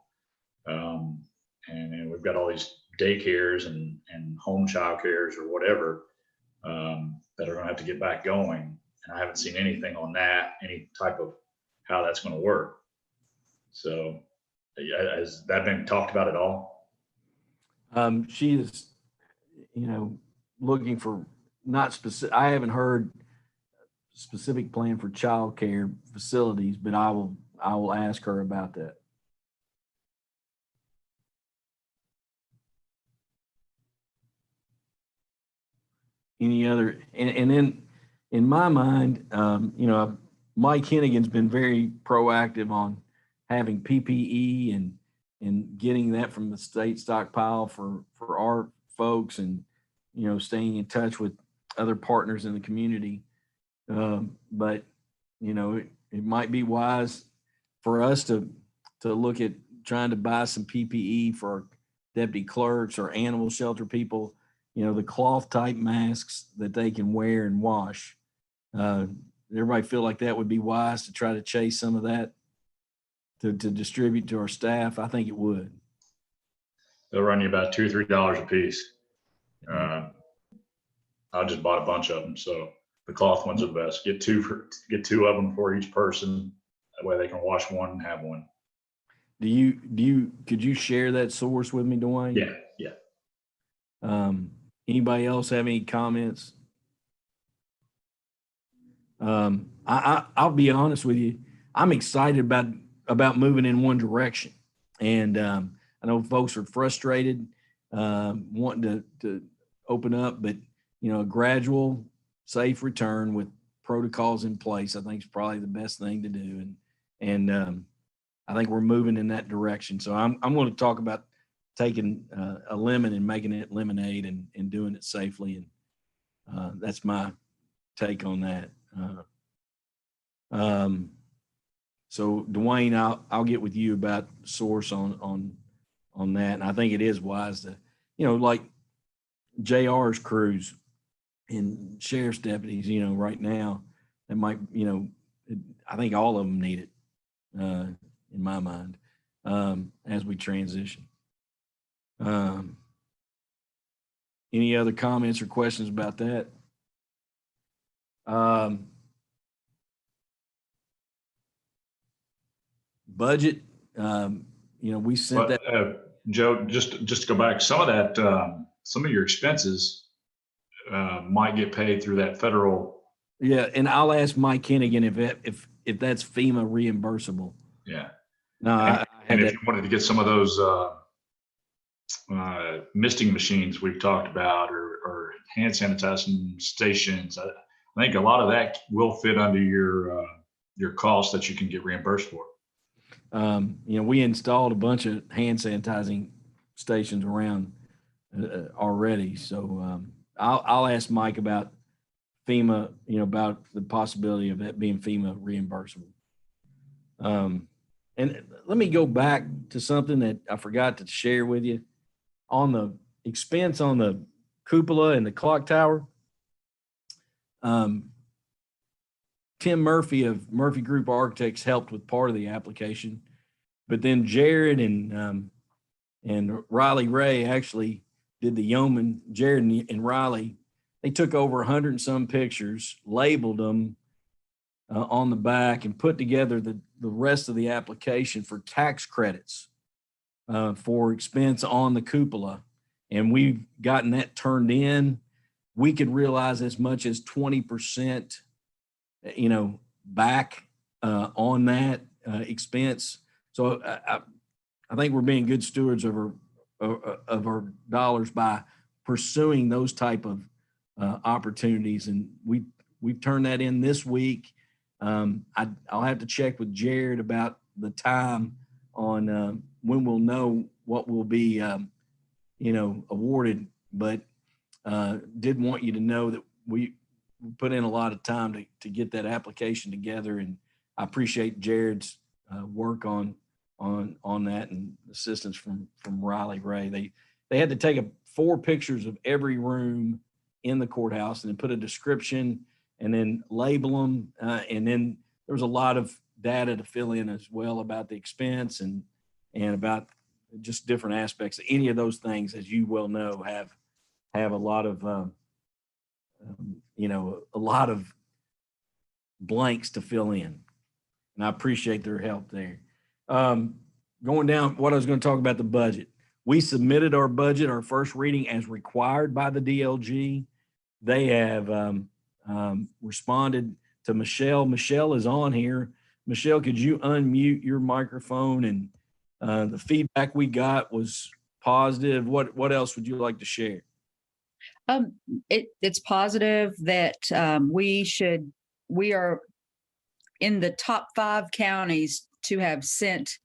And we've got all these daycares and home child cares or whatever that are going to have to get back going. And I haven't seen anything on that, any type of how that's going to work. So has that been talked about at all? She is, looking for not specific. I haven't heard specific plan for child care facilities, but I will ask her about that. Any other, and then in my mind, Mike Hennigan's been very proactive on having PPE and getting that from the state stockpile for our folks and, staying in touch with other partners in the community. But, it might be wise for us to look at trying to buy some PPE for our deputy clerks or animal shelter people, the cloth type masks that they can wear and wash. Everybody feel like that would be wise to try to chase some of that to distribute to our staff? I think it would. They'll run you about $2 or $3 a piece. I just bought a bunch of them. So the cloth ones are the best. Get two of them for each person. That way they can wash one and have one. Could you share that source with me, Dwayne? Yeah. Anybody else have any comments? I'll be honest with you. I'm excited about moving in one direction. And I know folks are frustrated, wanting to open up, but a gradual, safe return with protocols in place, I think is probably the best thing to do. And I think we're moving in that direction. So I'm going to talk about taking a lemon and making it lemonade and doing it safely. And that's my take on that. So Dwayne, I'll get with you about source on that. And I think it is wise to, like JR's crews and sheriff's deputies, right now, that might, I think all of them need it, in my mind, as we transition. Any other comments or questions about that? Budget, we sent But, that. Joe, just to go back, some of that, some of your expenses, might get paid through that federal. Yeah, and I'll ask Mike Hennigan if that's FEMA reimbursable. Yeah. No, I And, had and if that. you wanted to get some of those, misting machines we've talked about, or hand sanitizing stations, I think a lot of that will fit under your cost that you can get reimbursed for. We installed a bunch of hand sanitizing stations around already. So I'll ask Mike about FEMA, about the possibility of that being FEMA reimbursable. And let me go back to something that I forgot to share with you on the expense on the cupola and the clock tower. Tim Murphy of Murphy Group Architects helped with part of the application, but then Jared and Riley Ray actually did the yeoman. Jared and Riley, they took over 100 and some pictures, labeled them on the back, and put together the rest of the application for tax credits for expense on the cupola. And we've gotten that turned in. We could realize as much as 20%, back on that expense. So I think we're being good stewards of our dollars by pursuing those type of opportunities. And we've turned that in this week. I'll have to check with Jared about the time on when we'll know what will be, awarded. But did want you to know that we put in a lot of time to get that application together, and I appreciate Jared's work on that and assistance from Riley Ray. They had to take 4 pictures of every room in the courthouse and then put a description and then label them. And then there was a lot of data to fill in as well about the expense and about just different aspects. Any of those things, as you well know, have a lot of, a lot of blanks to fill in. And I appreciate their help there. Going down, what I was going to talk about the budget. We submitted our budget, our first reading, as required by the DLG. They have responded to Michelle. Michelle is on here. Michelle, could you unmute your microphone? And the feedback we got was positive. What else would you like to share? It's positive that we are in the top 5 counties to have sent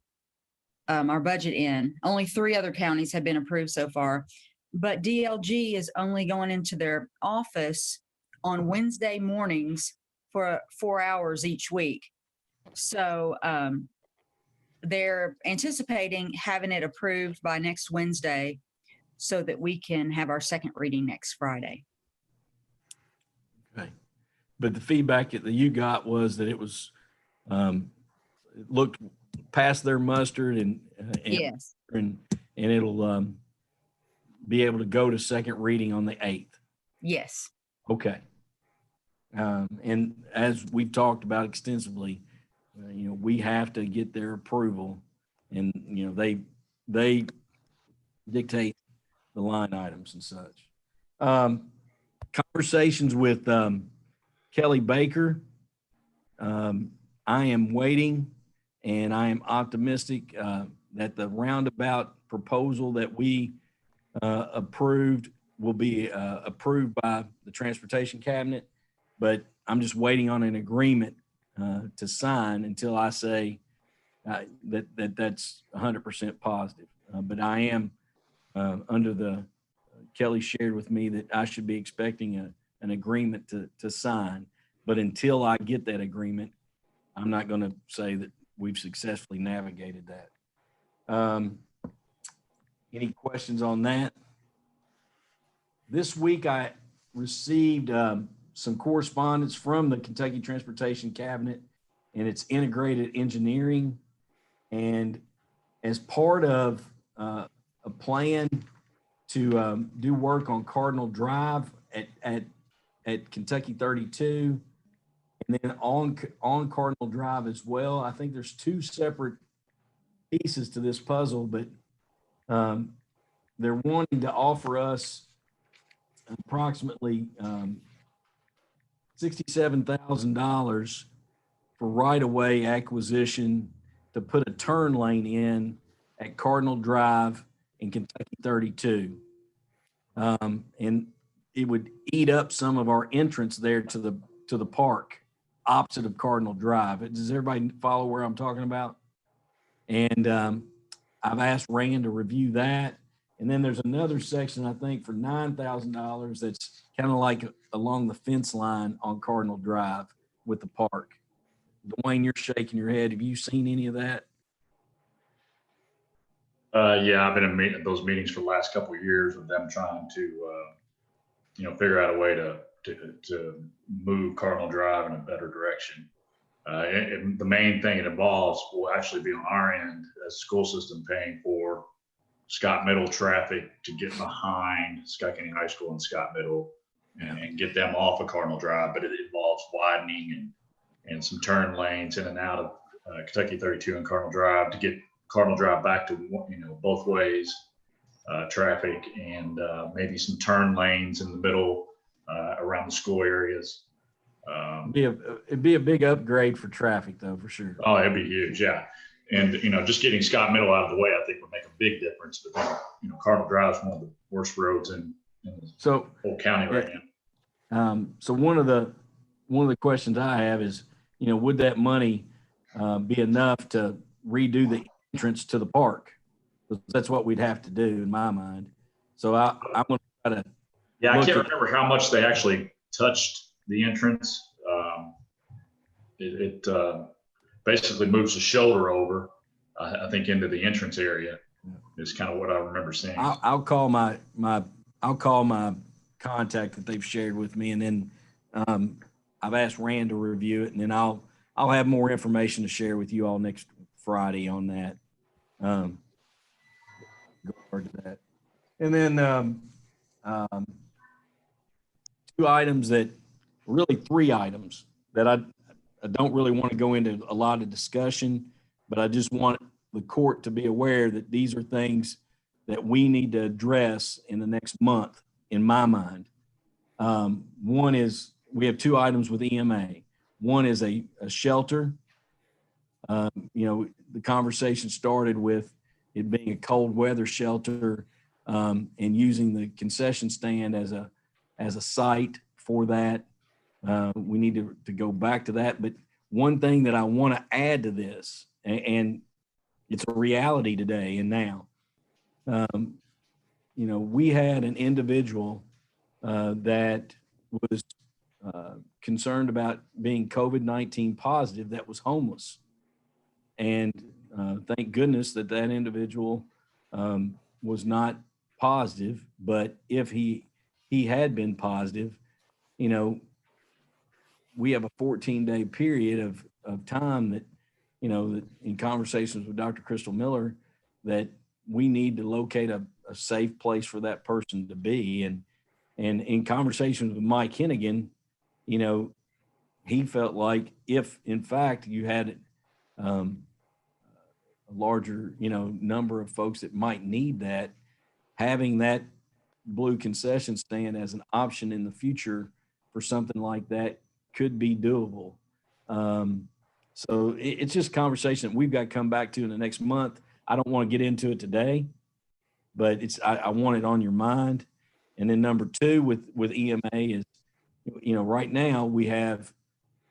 our budget in. Only 3 other counties have been approved so far, but DLG is only going into their office on Wednesday mornings for 4 hours each week. So they're anticipating having it approved by next Wednesday so that we can have our second reading next Friday. Okay. But the feedback that you got was that it was, it looked past their mustard and Yes. and it'll be able to go to second reading on the 8th. Yes. Okay. And as we've talked about extensively, we have to get their approval, and they dictate the line items and such. Conversations with Kelly Baker. I am waiting, and I am optimistic that the roundabout proposal that we approved will be approved by the Transportation Cabinet, but I'm just waiting on an agreement to sign until I say that's 100% positive. But I am under the Kelly shared with me that I should be expecting an agreement to sign. But until I get that agreement, I'm not going to say that we've successfully navigated that. Any questions on that? This week I received some correspondence from the Kentucky Transportation Cabinet and its integrated engineering. And as part of a plan to do work on Cardinal Drive at Kentucky 32, And then on Cardinal Drive as well, I think there's two separate pieces to this puzzle, but they're wanting to offer us approximately $67,000 for right-of-way acquisition to put a turn lane in at Cardinal Drive in Kentucky 32. And it would eat up some of our entrance there to the park opposite of Cardinal Drive. Does everybody follow where I'm talking about? And I've asked Rand to review that. And then there's another section, I think, for $9,000 that's kind of like along the fence line on Cardinal Drive with the park. Dwayne, you're shaking your head. Have you seen any of that? Yeah, I've been in those meetings for the last couple of years with them trying to, figure out a way to move Cardinal Drive in a better direction. The main thing it involves will actually be on our end as a school system paying for Scott Middle traffic to get behind Scott County High School and Scott Middle and get them off of Cardinal Drive. But it involves widening and some turn lanes in and out of Kentucky 32 and Cardinal Drive to get Cardinal Drive back to, both ways traffic, and maybe some turn lanes in the middle around the school areas. It'd be a big upgrade for traffic, though, for sure. Oh, it'd be huge, yeah. And just getting Scott Middle out of the way, I think would make a big difference. But then, Cardinal Drive is one of the worst roads in the whole county right now. So one of the questions I have is, would that money be enough to redo the entrance to the park? Because that's what we'd have to do in my mind. So I'm going to try to. Yeah, I can't remember how much they actually touched the entrance. It basically moves the shoulder over, I think, into the entrance area. Is kind of what I remember seeing. I'll call my contact that they've shared with me, and then I've asked Rand to review it, and then I'll have more information to share with you all next Friday on that. Go forward to that, and then three items that I don't really want to go into a lot of discussion, but I just want the court to be aware that these are things that we need to address in the next month, in my mind. One is, we have two items with EMA. One is a shelter. The conversation started with it being a cold weather shelter, and using the concession stand as a site for that. We need to go back to that. But one thing that I want to add to this, and it's a reality today and now, we had an individual that was concerned about being COVID-19 positive that was homeless. And thank goodness that individual was not positive. But if he had been positive, we have a 14-day period of time that, that in conversations with Dr. Crystal Miller, that we need to locate a safe place for that person to be. And in conversations with Mike Hennigan, he felt like if in fact you had a larger, number of folks that might need that, having that blue concession stand as an option in the future for something like that could be doable. So it's just a conversation that we've got to come back to in the next month. I don't want to get into it today, but I want it on your mind. And then number two with EMA is, right now we have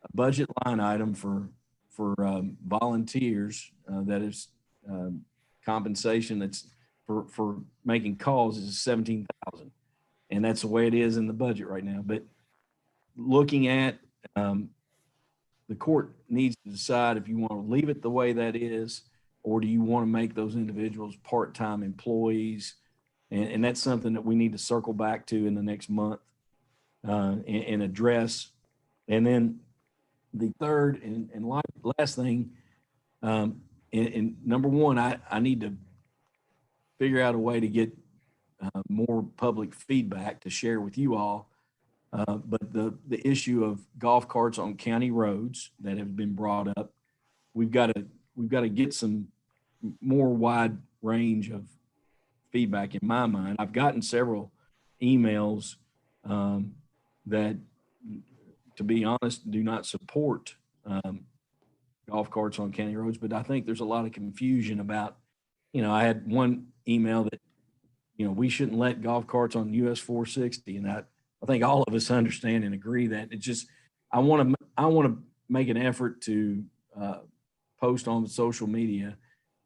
a budget line item for volunteers that is compensation that's for making calls is $17,000, and that's the way it is in the budget right now. But looking at the court needs to decide if you want to leave it the way that is, or do you want to make those individuals part-time employees? And that's something that we need to circle back to in the next month and address. And then the third and last thing, and number one, I need to figure out a way to get more public feedback to share with you all But the issue of golf carts on county roads that have been brought up, we've got to get some more wide range of feedback in my mind. I've gotten several emails that, to be honest, do not support golf carts on county roads, but I think there's a lot of confusion about, I had one email that, we shouldn't let golf carts on US 460. And I think all of us understand and agree that it's just, I want to make an effort to post on social media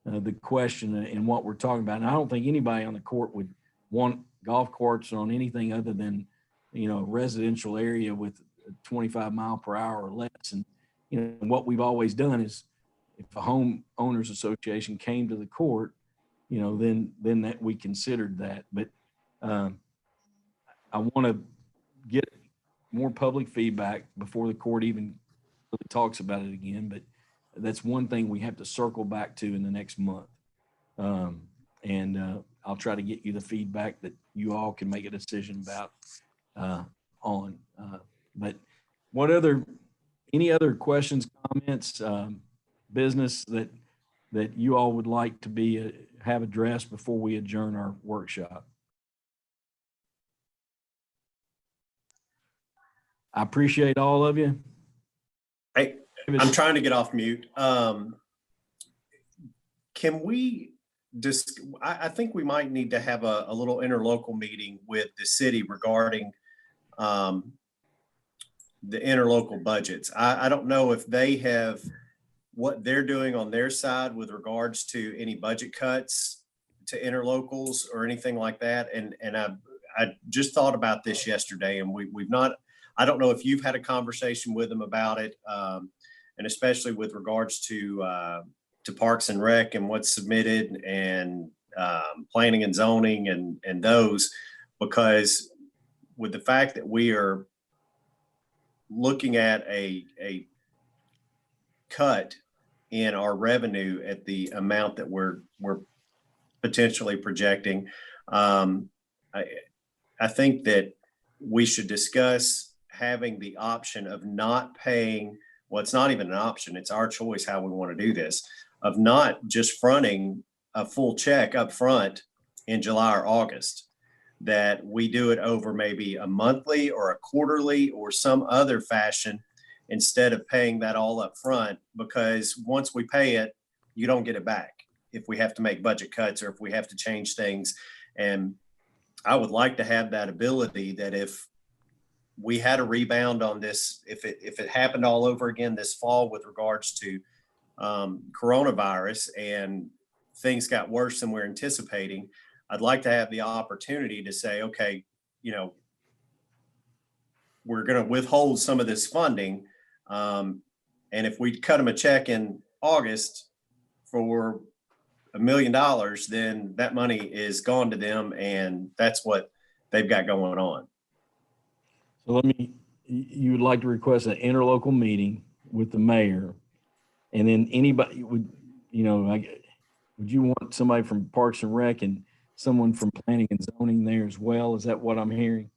the question and what we're talking about. And I don't think anybody on the court would want golf carts on anything other than, a residential area with 25 mile per hour or less. And, what we've always done is if a home owners association came to the court, then that we considered that. But I want to get more public feedback before the court even really talks about it again. But that's one thing we have to circle back to in the next month. And I'll try to get you the feedback that you all can make a decision about on. But any other questions, comments, business that you all would like to have addressed before we adjourn our workshop? I appreciate all of you. Hey, I'm trying to get off mute. Can we I think we might need to have a little interlocal meeting with the city regarding the interlocal budgets. I don't know if they have what they're doing on their side with regards to any budget cuts to interlocals or anything like that. And I just thought about this yesterday, and we've not, I don't know if you've had a conversation with them about it, and especially with regards to Parks and Rec and what's submitted, and planning and zoning and those, because with the fact that we are looking at a cut in our revenue at the amount that we're potentially projecting, I think that we should discuss having the option of not paying. Well, it's not even an option. It's our choice how we want to do this, of not just fronting a full check up front in July or August, that we do it over maybe a monthly or a quarterly or some other fashion, instead of paying that all up front, because once we pay it, you don't get it back if we have to make budget cuts or if we have to change things. And I would like to have that ability that if we had a rebound on this, if it happened all over again this fall with regards to coronavirus and things got worse than we're anticipating, I'd like to have the opportunity to say, okay, we're going to withhold some of this funding. And if we cut them a check in August for $1 million, then that money is gone to them, and that's what they've got going on. So you would like to request an interlocal meeting with the mayor, and then anybody would you want somebody from Parks and Rec and someone from planning and zoning there as well? Is that what I'm hearing?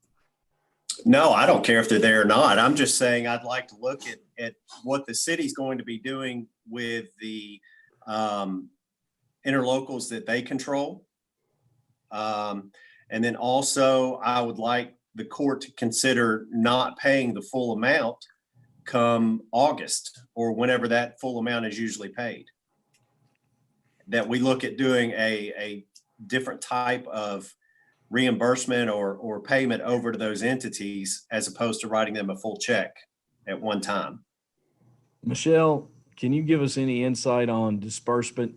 No, I don't care if they're there or not. I'm just saying I'd like to look at what the city's going to be doing with the interlocals that they control. And then also I would like the court to consider not paying the full amount come August or whenever that full amount is usually paid. That we look at doing a different type of reimbursement or payment over to those entities, as opposed to writing them a full check at one time. Michelle, can you give us any insight on disbursement?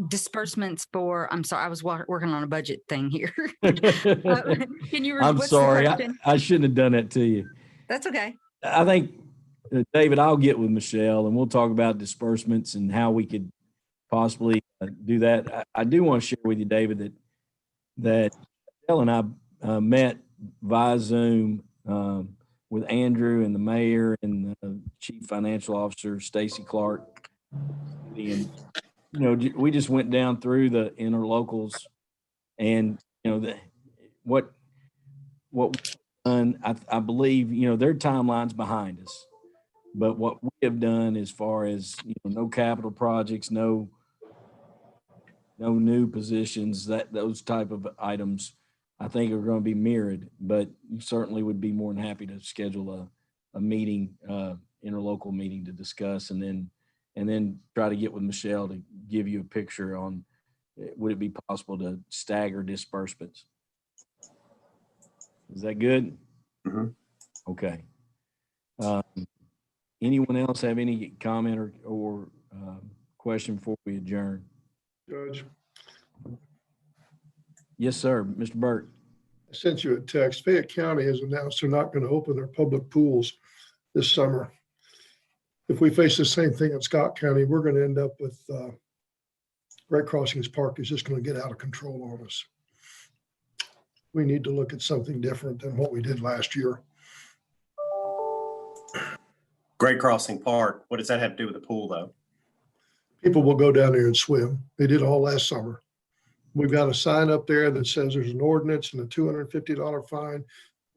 Disbursements for, I'm sorry, I was working on a budget thing here. Can you? I'm what's the sorry, question? I shouldn't have done that to you. That's okay. I think, David, I'll get with Michelle and we'll talk about disbursements and how we could possibly do that. I do want to share with you, David, that Michelle and I met via Zoom with Andrew and the mayor and the chief financial officer, Stacy Clark. And we just went down through the interlocals And, what we've done, I believe, their timeline's behind us. But what we have done as far as, no capital projects, no new positions, those type of items, I think are going to be mirrored, but you certainly would be more than happy to schedule a meeting, interlocal meeting to discuss, and then try to get with Michelle to give you a picture on, would it be possible to stagger disbursements? Is that good? Mhm. Okay. Anyone else have any comment or question before we adjourn? Judge, Yes, sir. Mr. Burt. I sent you a text. Fayette County has announced they're not going to open their public pools this summer. If we face the same thing in Scott County, we're going to end up with Great Crossings Park is just going to get out of control on us. We need to look at something different than what we did last year. Great Crossing Park, what does that have to do with the pool, though? People will go down there and swim. They did all last summer. We've got a sign up there that says there's an ordinance and a $250 fine,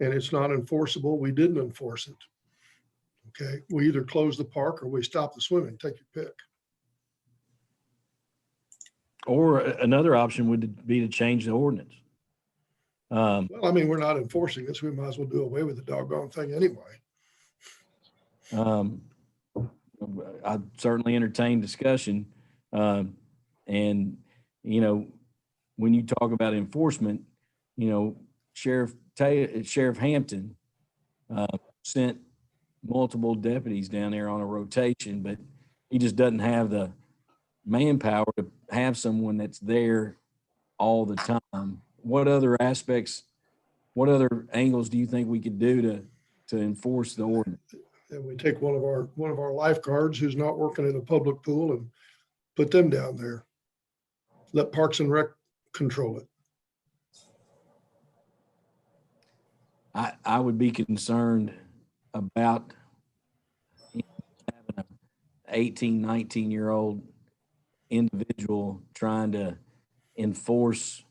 and it's not enforceable. We didn't enforce it. Okay, we either close the park or we stop the swimming. Take your pick. Or another option would be to change the ordinance. Well, I mean, we're not enforcing this. We might as well do away with the doggone thing anyway. I certainly entertain discussion. And, when you talk about enforcement, Sheriff Hampton sent multiple deputies down there on a rotation, but he just doesn't have the manpower to have someone that's there all the time. What other aspects, what other angles do you think we could do to enforce the ordinance? And we take one of our lifeguards who's not working in a public pool and put them down there. Let Parks and Rec control it. I would be concerned about having an 18, 19-year-old individual trying to enforce.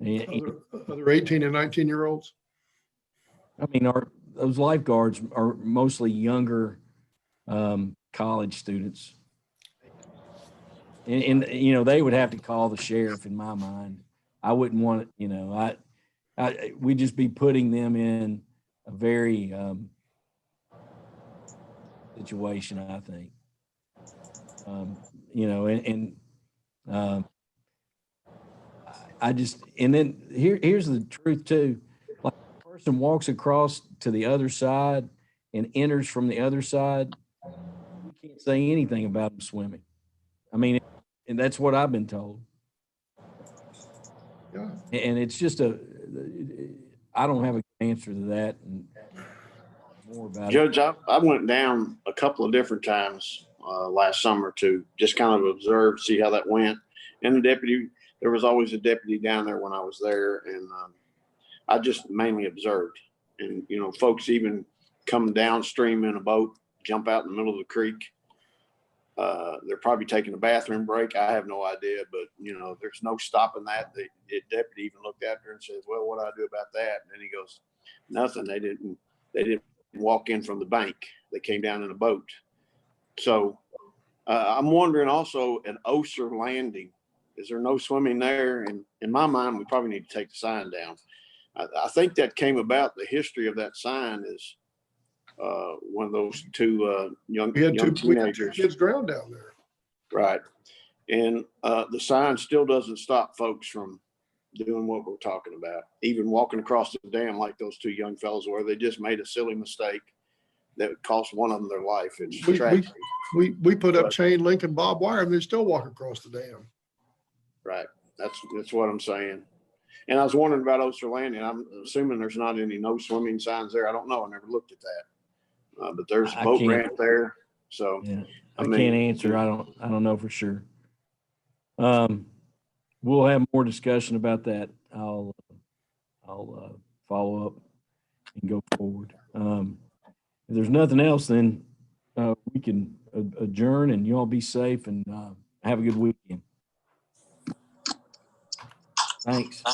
Other 18 and 19-year-olds. I mean, those lifeguards are mostly younger college students. And they would have to call the sheriff in my mind. I wouldn't want it, we'd just be putting them in a very situation, I think. And then here's the truth too. Like, a person walks across to the other side and enters from the other side, you can't say anything about them swimming. I mean, and that's what I've been told. Yeah. And it's just I don't have an answer to that. And more about Judge, I went down a couple of different times last summer to just kind of observe, see how that went. And there was always a deputy down there when I was there, and I just mainly observed. And folks even come downstream in a boat, jump out in the middle of the creek. They're probably taking a bathroom break. I have no idea, but there's no stopping that. The deputy even looked at her and said, "Well, what do I do about that?" And then he goes, "Nothing. They didn't walk in from the bank. They came down in a boat." So I'm wondering also at Oser Landing, is there no swimming there? And in my mind, we probably need to take the sign down. I think that came about. The history of that sign is one of those two young teenagers. Kids drowned down there. Right. And the sign still doesn't stop folks from doing what we're talking about, even walking across the dam like those two young fellows were. They just made a silly mistake that would cost one of them their life. It's tragic. We put up chain link and barbed wire and they still walk across the dam. Right. That's what I'm saying. And I was wondering about Oster Landing. I'm assuming there's not any no swimming signs there. I don't know. I never looked at that. But there's a boat ramp there. So yeah, I can't answer. I don't know for sure. We'll have more discussion about that. I'll follow up and go forward. If there's nothing else, then we can adjourn, and you all be safe and have a good weekend. Thanks.